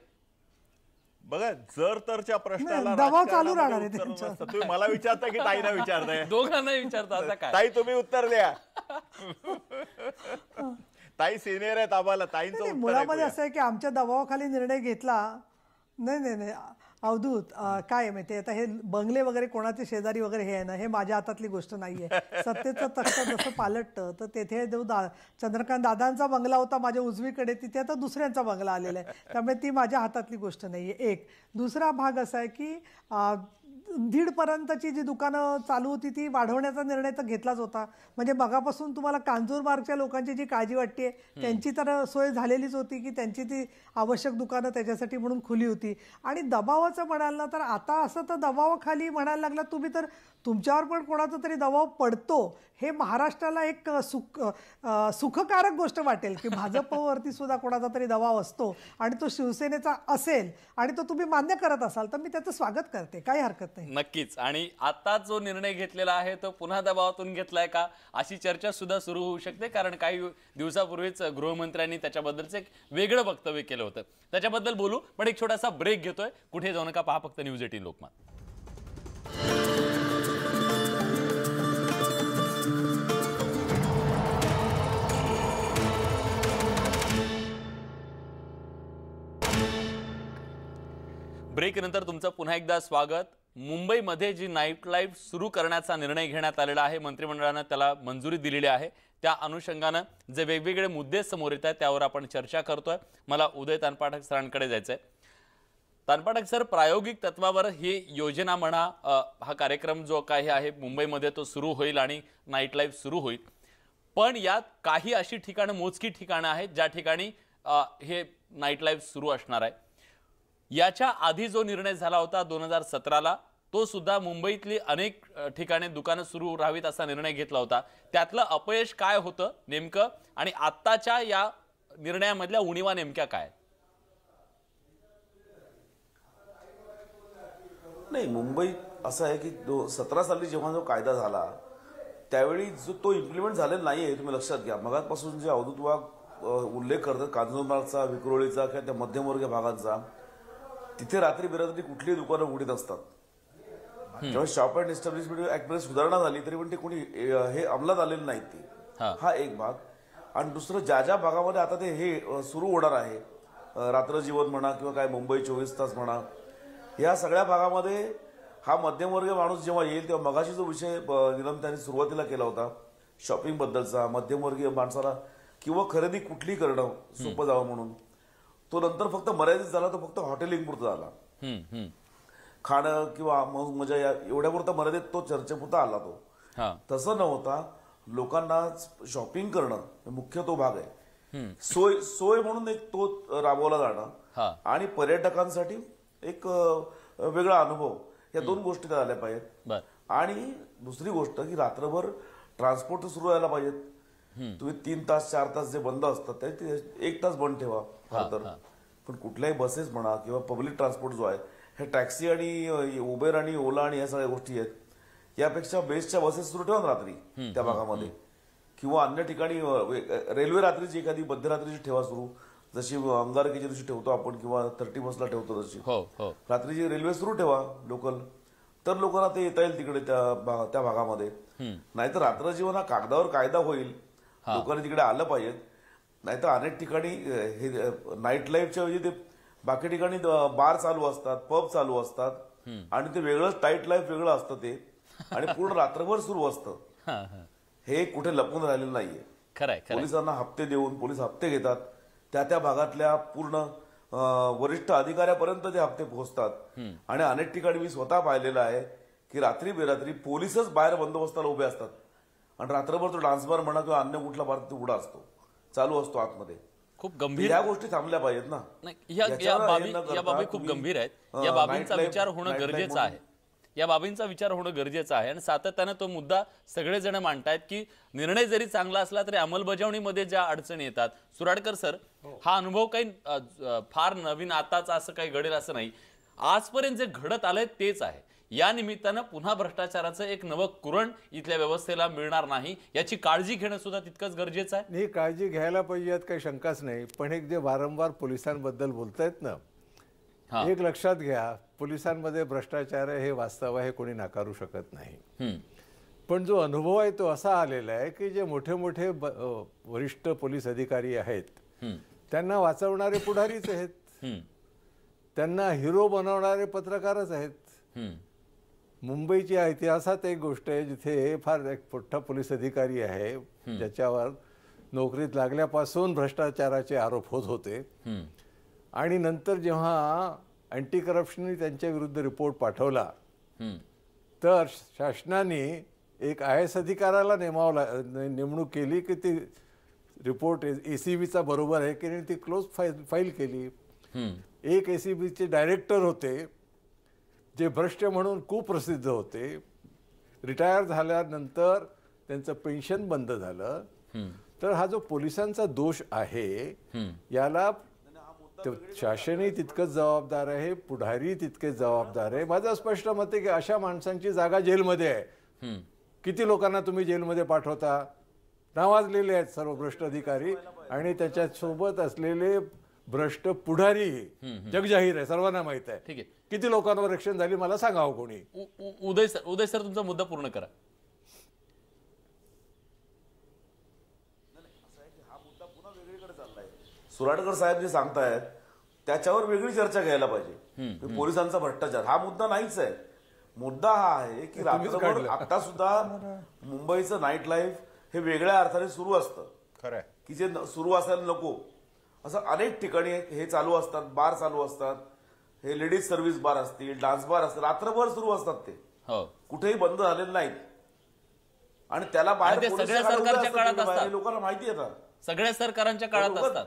बघा, जर तरच्या प्रश्नाला दबाव चालू राहणार आहे तुम्ही मला विचारता की ताईना विचारताय? दोघांना विचारता. आता काय ताई तुम्ही उत्तर द्या. ताई सिनियर आहेत आम्हाला, ताईंचं उत्तर मुळामध्ये असं आहे की आमच्या दबावाखाली निर्णय घेतला नाही. अवधूत काय आहे माहिती, आता हे बंगले वगैरे कोणाचे शेजारी वगैरे हे आहे ना, हे माझ्या हातातली गोष्ट नाहीये. सत्तेचं तख्त जसं पालटतं तर तेथे जो चंद्रकांत दादांचा बंगला होता माझ्या उजवीकडे, तिथे आता दुसऱ्यांचा बंगला आलेला आहे. त्यामुळे ती माझ्या हातातली गोष्ट नाहीये. एक दुसरा भाग असा आहे की 1.5 पर्यंतची जी दुकानं चालू होती ती वाढवण्याचा निर्णय तर घेतलाच होता. म्हणजे मगापासून तुम्हाला कांजूर मार्गच्या लोकांची जी काळजी वाटते त्यांची तर सोय झालेलीच होती की त्यांची ती आवश्यक दुकानं त्याच्यासाठी म्हणून खुली होती. आणि दबावाचं म्हणाल ना तर आता असं तर दबावाखाली म्हणायला लागला तुम्ही तर तुमच्यावर पण कोणाचा तरी दबाव पडतो हे महाराष्ट्राला एक सुखकारक गोष्ट वाटेल की भाजपवरती सुद्धा कोणाचा तरी दबाव असतो आणि तो शिवसेनेचा असेल आणि तो तुम्ही मान्य करत असाल तर मी त्याचं स्वागत करते, काही हरकत नाही. नक्कीच. आणि आता जो निर्णय घेतलेला आहे तो पुन्हा दबावातून घेतलाय का अशी चर्चा सुद्धा सुरू होऊ शकते, कारण काही दिवसापूर्वीच गृहमंत्र्यांनी त्याच्याबद्दलचं एक वेगळं वक्तव्य केलं होतं. त्याच्याबद्दल बोलू, पण एक छोटासा ब्रेक घेतोय. कुठे जाऊ नका, पहा फक्त न्यूज 18 लोकमत. ब्रेक नंतर तुमचं पुन्हा एकदा स्वागत. मुंबईमध्ये जी नाईट लाईफ सुरू करण्याचा निर्णय घेण्यात आलेला आहे, मंत्रिमंडळानं त्याला मंजुरी दिलेली आहे. त्या अनुषंगानं जे वेगवेगळे मुद्दे समोर येत आहेत त्यावर आपण चर्चा करतोय. मला उदय तानपाठक सरांकडे जायचंय. तानपाठक सर, प्रायोगिक तत्वावर ही योजना म्हणा, हा कार्यक्रम जो काही आहे मुंबईमध्ये तो सुरू होईल आणि नाईट लाईफ सुरू होईल, पण यात काही अशी ठिकाणं, मोजकी ठिकाणं आहेत ज्या ठिकाणी हे नाईट लाईफ सुरू असणार आहे. याच्या आधी जो निर्णय झाला होता 2017ला, तो सुद्धा मुंबईतली अनेक ठिकाणी दुकानं सुरू राहावीत असा निर्णय घेतला होता. त्यातलं अपयश काय होतं नेमकं आणि आत्ताच्या या निर्णयामधल्या उणीवा नेमक्या काय? नाही, मुंबईत असं आहे की 17 साली जेव्हा जो कायदा झाला त्यावेळी जो तो इम्प्लिमेंट झालेला नाही आहे, तुम्ही लक्षात घ्या. मगापासून जे अवधूत वाघ उल्लेख करतात कांजूरमार्गचा, विक्रोळीचा किंवा त्या मध्यमवर्गीय भागांचा, तिथे रात्री बेरात्री कुठलीही दुकानं उघडीत असतात. जेव्हा शॉप अँड एस्टॅब्लिशमेंट ऍक्टमध्ये सुधारणा झाली तरी पण ते कोणी हे अंमलात आलेलं नाही. ती हा एक भाग. आणि दुसरं, ज्या ज्या भागामध्ये आता ते हे सुरू होणार आहे, रात्र जीवन म्हणा किंवा काय मुंबई 24 तास म्हणा, या सगळ्या भागामध्ये हा मध्यमवर्गीय माणूस जेव्हा येईल तेव्हा मगाशी जो विषय निलंबतांनी सुरुवातीला केला होता शॉपिंग बद्दलचा, मध्यमवर्गीय माणसाला किंवा खरेदी कुठली करणं सोपं जावं म्हणून, तो नंतर फक्त मर्यादित झाला. तो फक्त हॉटेलिंग पुरता झाला. खाणं किंवा मजा या एवढ्यापुरता मर्यादित तो चर्चेपुरता आला तो. तसं न होता लोकांना शॉपिंग करणं मुख्य तो भाग आहे. सोय म्हणून एक तो राबवला जाणं आणि पर्यटकांसाठी एक वेगळा अनुभव, या दोन गोष्टी त्या आल्या पाहिजेत. आणि दुसरी गोष्ट की रात्रभर ट्रान्सपोर्ट सुरू व्हायला पाहिजेत. तुम्ही 3 तास 4 तास जे बंद असतात ते 1 तास बंद ठेवा खरं तर. पण कुठल्याही बसेस म्हणा किंवा पब्लिक ट्रान्सपोर्ट जो आहे, हे टॅक्सी आणि उबेर आणि ओला आणि या सगळ्या गोष्टी आहेत, यापेक्षा बेस्टच्या बसेस सुरू ठेवा रात्री त्या भागामध्ये. किंवा अन्य ठिकाणी रेल्वे रात्रीची एखादी मध्यरात्रीची ठेवा सुरू, जशी अंगारकीच्या दिवशी ठेवतो आपण किंवा 30 बसला ठेवतो तशी रात्रीची रेल्वे सुरू ठेवा लोकल, तर लोकांना ते येता येईल तिकडे त्या भागामध्ये. नाहीतर रात्र जीवन हा कागदावर कायदा होईल, लोकांनी तिकडे आलं पाहिजे. नाहीतर अनेक ठिकाणी हे नाईट लाईफच्या ऐवजी ते बाकी ठिकाणी बार चालू असतात, पब चालू असतात आणि ते वेगळंच टाईट लाईफ वेगळं असतं ते, आणि पूर्ण रात्रभर सुरू असतं. हे कुठे लपून राहिलेलं नाहीये. पोलिसांना हप्ते देऊन पोलीस हप्ते घेतात, त्या भागातल्या पूर्ण वरिष्ठ अधिकाऱ्यापर्यंत ते हप्ते पोहोचतात. आणि अनेक ठिकाणी मी स्वतः पाहिलेलं आहे की रात्री बेरात्री पोलीसच बाहेर बंदोबस्ताला उभे असतात आणि रात्रभर तो डान्स बार म्हणा किंवा अन्य कुठला बार तो उडा असतो, चालू असतो आतमध्ये. खूप गंभीर या गोष्टी थांबल्या पाहिजेत ना. या बाबी खूप गंभीर आहेत. या बाबींचा विचार होणं गरजेचं आहे. या बाबींचा विचार होणं गरजेचं आहे. आणि सातत्यानं तो मुद्दा सगळेजण मांडतायत की निर्णय जरी चांगला असला तरी अंमलबजावणीमध्ये ज्या अडचणी येतात. सुराडकर सर, हा अनुभव काही फार नवीन आताच असं काही घडेल असं नाही. आजपर्यंत जे घडत आलंय तेच आहे. या निमित्तानं पुन्हा भ्रष्टाचाराचं एक नवं कुरण इथल्या व्यवस्थेला मिळणार नाही, याची काळजी घेणं सुद्धा तितकंच गरजेचं आहे. ही काळजी घ्यायला पाहिजे, यात काही शंकाच नाही. पण एक जे वारंवार पोलिसांबद्दल बोलतायत ना, एक लक्षात घ्या, पोलिसांमध्ये भ्रष्टाचार आहे हे वास्तव आहे, कोणी नाकारू शकत नाही. पण जो अनुभव आहे तो असा आलेला आहे की जे मोठे मोठे वरिष्ठ पोलीस अधिकारी आहेत त्यांना वाचवणारे पुढारीच आहेत, त्यांना हिरो बनवणारे पत्रकारच आहेत. मुंबईच्या इतिहासात एक गोष्ट आहे जिथे फार एक मोठा पोलीस अधिकारी आहे ज्याच्यावर नोकरीत लागल्यापासून भ्रष्टाचाराचे आरोप होत होते, आणि नंतर जेव्हा अँटी करप्शनने त्यांच्या विरुद्ध रिपोर्ट पाठवला तर शासनाने एक IAS अधिकाऱ्याला नेमणूक केली की ती रिपोर्ट ACBचा बरोबर आहे की नाही ती क्लोज फाईल केली. एक ACBचे डायरेक्टर होते जे भ्रष्ट म्हणून कुप्रसिद्ध होते. रिटायर झाल्यानंतर त्यांचं पेन्शन बंद झालं. तर हा जो पोलिसांचा दोष आहे याला शासनही तितकंच जबाबदार आहे, पुढारी तितकेच जबाबदार आहे. माझं स्पष्ट मत आहे की अशा माणसांची जागा जेलमध्ये आहे. किती लोकांना तुम्ही जेलमध्ये पाठवता? नावाजलेले आहेत सर्व भ्रष्ट अधिकारी आणि त्याच्यासोबत असलेले भ्रष्ट पुढारी जगजाहीर आहे, सर्वांना माहित आहे. ठीक आहे. किती लोकांवर ऍक्शन झाली मला सांगावं कोणी. उदय सर तुमचा मुद्दा पूर्ण करा. सुराडकर साहेब जे सांगतायत त्याच्यावर वेगळी चर्चा घ्यायला पाहिजे. पोलिसांचा भ्रष्टाचार हा मुद्दा नाहीच आहे. मुद्दा हा आहे की रात्रभर आता सुद्धा मुंबईचं नाईट लाईफ हे वेगळ्या अर्थाने सुरू असतं. खरंय की जे सुरू असायला नको असं अनेक ठिकाणी हे चालू असतात, बार चालू असतात, हे लेडीज सर्व्हिस बार असतील, डान्स बार असतील, रात्रभर सुरू असतात ते. कुठेही बंद झालेले नाहीत आणि त्याला बाहेर सगळ्या सरकारच्या काळात असतात. लोकांना माहिती आहे. सगळ्या सरकारांच्या काळात असतात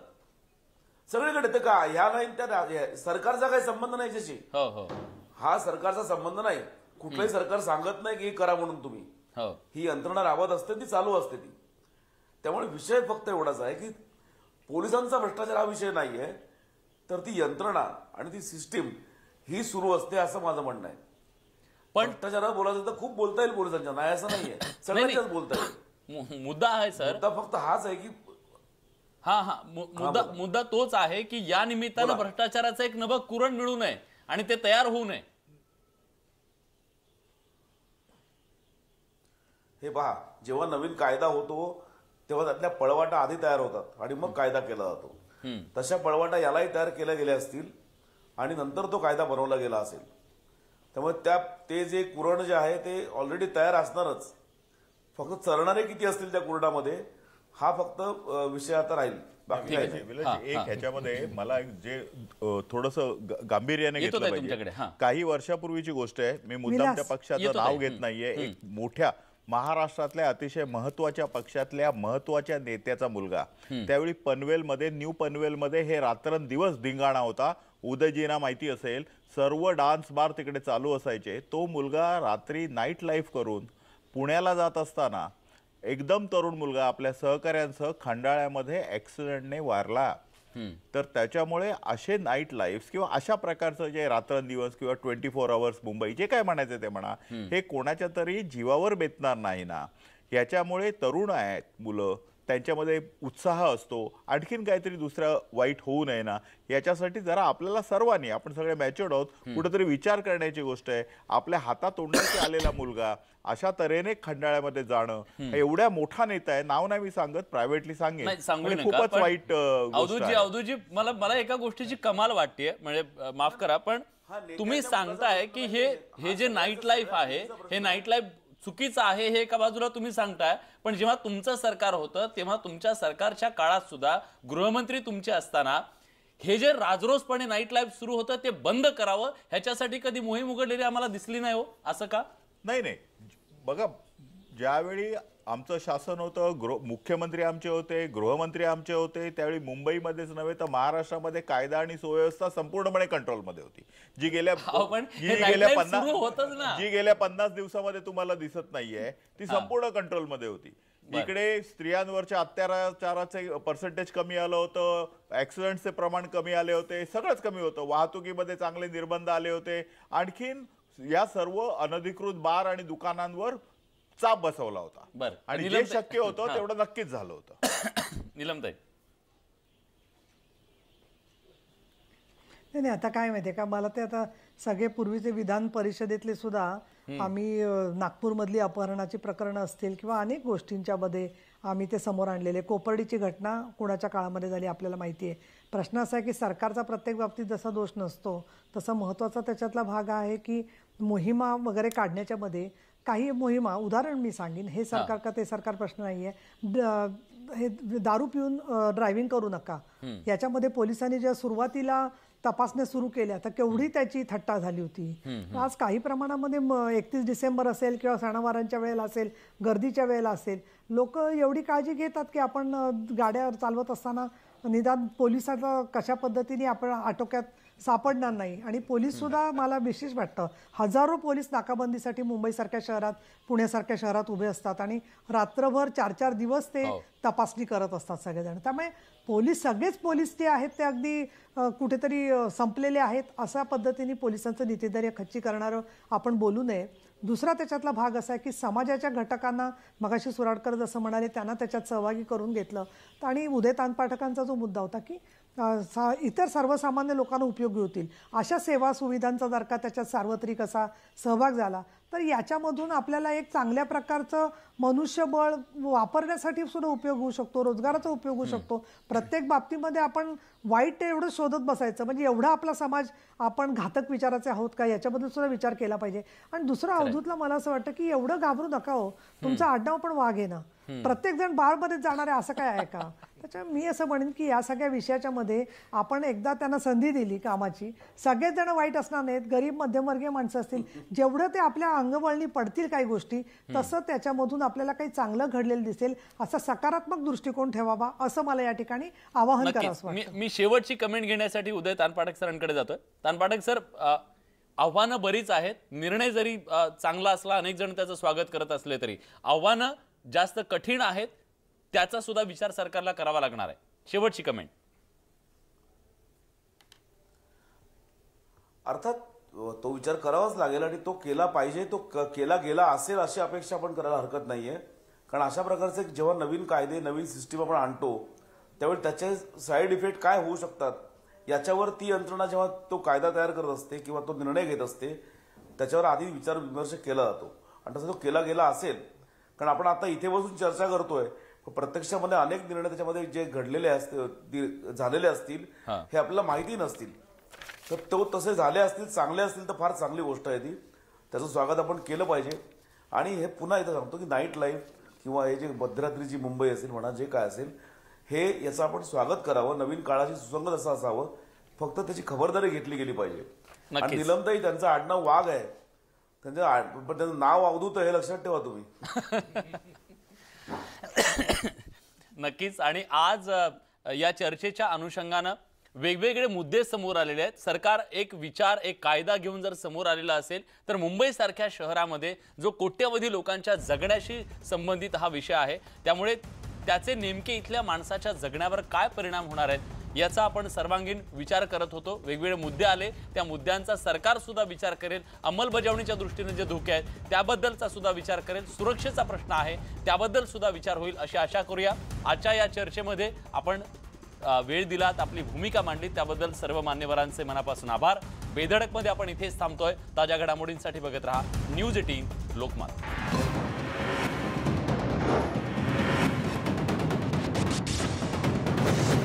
सगळीकडे. तर का ह्या नाही त्या सरकारचा काही संबंध नाही त्याशी. हा सरकारचा संबंध नाही. कुठलंही सरकार सांगत नाही की हे करा म्हणून तुम्ही. ही यंत्रणा राबत असते, ती चालू असते ती. त्यामुळे विषय फक्त एवढाच आहे की पोलिसांचा भ्रष्टाचार हा विषय नाहीये, तर ती यंत्रणा आणि ती सिस्टीम ही सुरू असते असं माझं म्हणणं आहे. पण भ्रष्टाचारावर बोलायचं तर खूप बोलता येईल पोलिसांच्या, नाही असं नाहीये, सगळ्यांच्याच बोलता येईल. मुद्दा आहे सर, मुद्दा फक्त हाच आहे की मुद्दा तोच आहे की या निमित्तानं भ्रष्टाचाराचं एक नवं कुरण मिळू नये आणि ते तयार होऊ नये. हे पहा, जेव्हा नवीन कायदा होतो तेव्हा त्यातल्या पळवाटा आधी तयार होतात आणि मग कायदा केला जातो. तशा पळवाटा यालाही तयार केल्या गेल्या असतील आणि नंतर तो कायदा बनवला गेला असेल. त्यामुळे ते जे कुरण जे आहे ते ऑलरेडी तयार असणारच. फक्त चरणारे किती असतील त्या कुरणामध्ये हा फक्त विषय आता राहील. बाकी एक ह्याच्यामध्ये मला जे थोडस गांभीर्याने घेतलं पाहिजे. काही वर्षापूर्वीची गोष्ट आहे, मी मुद्दाम त्या पक्षाचं नाव घेत नाहीये. एक मोठ्या महाराष्ट्रातल्या अतिशय महत्वाच्या पक्षातल्या महत्वाच्या नेत्याचा मुलगा, त्यावेळी पनवेलमध्ये, न्यू पनवेलमध्ये हे रात्रंदिवस धिंगाणा होता. उदयजींना माहिती असेल, सर्व डान्स बार तिकडे चालू असायचे. तो मुलगा रात्री नाईट लाईफ करून पुण्याला जात असताना एकदम तरुण मुलगा आपल्या सहकाऱ्यांसह खंडाळ्यामध्ये ऍक्सिडेंटने वारला. तर त्याच्यामुळे असे नाईट लाईफ किंवा अशा प्रकारचं जे रात्रंदिवस किंवा 24 आवर्स मुंबई जे काय म्हणायचं ते म्हणा, हे कोणाच्या तरी जीवावर बेतणार नाही ना. याच्यामुळे तरुण आहेत मुलं, त्यांच्यामध्ये उत्साह असतो, आणखीन काहीतरी दुसरं वाईट होऊ नये ना, याच्यासाठी जरा आपल्याला सर्वांनी, आपण सगळे मॅच्युअर्ड आहोत, कुठेतरी विचार करण्याची गोष्ट आहे. आपल्या हातातोंडाशी आलेला मुलगा अशा तऱ्हेने खंडाळ्यामध्ये जाणं, एवढ्या मोठा नेता आहे, नाव नाही मी सांगत, प्रायव्हेटली सांगेन, खूपच वाईट. अवधूतजी, मला एका गोष्टीची कमाल वाटते, म्हणजे माफ करा, पण तुम्ही सांगताय की हे जे नाईट लाईफ आहे, हे नाईट लाईफ चुकीचं आहे, हे एका बाजूला तुम्ही सांगताय. पण जेव्हा तुमचं सरकार होतं तेव्हा तुमच्या सरकारच्या काळात सुद्धा गृहमंत्री तुमचे असताना हे जे राजरोसपणे नाईट लाईफ सुरू होतं ते बंद करावं, ह्याच्यासाठी कधी मोहीम उघडलेली आम्हाला दिसली नाही हो. असं का? नाही, बघा, ज्यावेळी आमचं शासन होतं, मुख्यमंत्री आमचे होते, गृहमंत्री आमचे होते, त्यावेळी मुंबईमध्येच नव्हे तर महाराष्ट्रामध्ये कायदा आणि सुव्यवस्था संपूर्णपणे कंट्रोलमध्ये होती. जी गेल्या 50 दिवसामध्ये तुम्हाला दिसत नाहीये, ती संपूर्ण कंट्रोलमध्ये होती. इकडे स्त्रियांवरच्या अत्याचाराचे पर्सेंटेज कमी आलं होतं, ऍक्सिडेंटचे प्रमाण कमी आले होते, सगळंच कमी होतं, वाहतुकीमध्ये चांगले निर्बंध आले होते, आणखीन या सर्व अनधिकृत बार आणि दुकानांवर चाप बसवला होता. आणि जे शक्य होतं तेवढं नक्कीच झालं होतं. नीलमताई, नाही, आता काय माहितीये का, मला ते आता सगळे पूर्वीचे विधान परिषदेतले सुद्धा आम्ही नागपूरमधली अपहरणाची प्रकरणं असतील किंवा अनेक गोष्टींच्या मध्ये आम्ही ते समोर आणलेले. कोपर्डीची घटना कोणाच्या काळामध्ये झाली आपल्याला माहिती आहे. प्रश्न असा आहे की सरकारचा प्रत्येक बाबतीत जसा दोष नसतो तसा महत्त्वाचा त्याच्यातला भाग आहे की मोहिमा वगैरे काढण्याच्या मध्ये काही मोहिमा, उदाहरण मी सांगेन, हे सरकार का ते सरकार प्रश्न नाही आहे. हे दारू पिऊन ड्रायव्हिंग करू नका, याच्यामध्ये पोलिसांनी ज्या सुरुवातीला तपासण्या सुरू केल्या तर केवढी त्याची थट्टा झाली होती. आज काही प्रमाणामध्ये 31 डिसेंबर असेल किंवा सणावारांच्या वेळेला असेल, गर्दीच्या वेळेला असेल, लोक एवढी काळजी घेतात की आपण गाड्या चालवत असताना निदान पोलिसांचा कशा पद्धतीने आपण आटोक्यात सापडणार नाही. आणि पोलीस सुद्धा मला विशेष वाटतं, हजारो पोलीस नाकाबंदीसाठी मुंबईसारख्या शहरात, पुण्यासारख्या शहरात उभे असतात आणि रात्रभर 4-4 दिवस ते तपासणी करत असतात सगळेजण. त्यामुळे पोलीस, सगळेच पोलीस जे आहेत ते अगदी कुठेतरी संपलेले आहेत अशा पद्धतीने पोलिसांचं नीतिधैर्य खच्ची करणारं आपण बोलू नये. दुसरा त्याच्यातला भाग असा आहे की समाजाच्या घटकांना, मगाशी सुराडकर जसं म्हणाले, त्यांना त्याच्यात सहभागी करून घेतलं. आणि उदयतान पाठकांचा जो मुद्दा होता की इतर सर्वसामान्य लोकांना उपयोगी होतील अशा सेवा सुविधांचा जर का त्याच्यात सार्वत्रिक असा सहभाग झाला तर याच्यामधून आपल्याला एक चांगल्या प्रकारचं मनुष्यबळ वापरण्यासाठी सुद्धा उपयोग होऊ शकतो, रोजगाराचा उपयोग होऊ शकतो. प्रत्येक बाबतीमध्ये आपण वाईट एवढं शोधत बसायचं म्हणजे एवढा आपला समाज आपण घातक विचाराचे आहोत का याच्याबद्दल सुद्धा विचार केला पाहिजे. आणि दुसरं, अवधूतला मला असं वाटतं की एवढं घाबरू नका हो, तुमचं आडनाव पण वाघ आहे ना, प्रत्येक जण बारमध्ये जाणार आहे असं काय आहे का? त्याच्यामुळे मी असं म्हणेन की या सगळ्या विषयाच्या मध्ये आपण एकदा त्यांना संधी दिली कामाची, सगळेच जण वाईट असणार नाहीत, गरीब मध्यमवर्गीय माणसं असतील, जेवढं ते आपल्या अंगवळणी पडतील काही गोष्टी तसं त्याच्यामधून आपल्याला काही चांगलं घडलेलं दिसेल असा सकारात्मक दृष्टिकोन ठेवावा असं मला या ठिकाणी आवाहन करावंसं वाटतं. मी शेवटची कमेंट घेण्यासाठी उदय तानपाटक सरांकडे जातोय. तानपाटक सर, आव्हानं बरीच आहेत, निर्णय जरी चांगला असला, अनेक जण त्याचं स्वागत करत असले तरी आव्हानं जास्त कठीण आहेत, त्याचा सुद्धा विचार सरकारला करावा लागणार आहे. शेवटची कमेंट. अर्थात तो विचार करावाच लागेल आणि तो केला पाहिजे, तो केला गेला असेल अशी अपेक्षा आपण करायला हरकत नाहीये. कारण अशा प्रकारचे जेव्हा नवीन कायदे, नवीन सिस्टीम आपण आणतो त्यावेळी त्याचे साईड इफेक्ट काय होऊ शकतात याच्यावर ती यंत्रणा जेव्हा तो कायदा तयार करत असते किंवा तो निर्णय घेत असते त्याच्यावर आधी विचार विमर्श केला जातो. आणि तसं तो केला गेला असेल, कारण आपण आता इथे बसून चर्चा करतोय, प्रत्यक्षामध्ये अनेक निर्णय त्याच्यामध्ये जे घडलेले असतील, झालेले असतील, हे आपल्याला माहिती नसतील. तर तो तसे झाले असतील, चांगले असतील तर फार चांगली गोष्ट आहे ती, त्याचं स्वागत आपण केलं पाहिजे. आणि हे पुन्हा इथं सांगतो की नाईट लाईफ किंवा हे जे मध्यरात्रीची मुंबई असेल म्हणा, जे काय असेल, हे याचं आपण स्वागत करावं, नवीन काळाशी सुसंगत असं असावं, फक्त त्याची खबरदारी घेतली गेली पाहिजे. आणि निलमताई, त्यांचं आडनाव वाघ आहे, त्यांचं नाव अवधूत हे लक्षात ठेवा तुम्ही. नक्कीच. आणि आज या चर्चेच्या अनुषंगानं वेगवेगळे मुद्दे समोर आलेले आहेत. सरकार एक विचार, एक कायदा घेऊन जर समोर आलेला असेल तर मुंबईसारख्या शहरामध्ये जो कोट्यवधी लोकांच्या जगण्याशी संबंधित हा विषय आहे, त्यामुळे त्याचे नेमके इथल्या माणसाच्या जगण्यावर काय परिणाम होणार आहेत याचा आपण सर्वांगीण विचार करत होतो. वेगवेगळे मुद्दे आले, त्या मुद्द्यांचा सरकार सुद्धा विचार करेल. अंमलबजावणीच्या दृष्टीने जे धोके आहेत त्याबद्दलचा सुद्धा विचार करेल. सुरक्षेचा प्रश्न आहे त्याबद्दल सुद्धा विचार होईल अशी आशा करूया. आजच्या या चर्चेमध्ये आपण वेळ दिलात, आपली भूमिका मांडली, त्याबद्दल सर्व मान्यवरांचे मनापासून आभार. बेधडकमध्ये आपण इथेच थांबतोय. ताज्या घडामोडींसाठी बघत रहा न्यूज 18 लोकमत.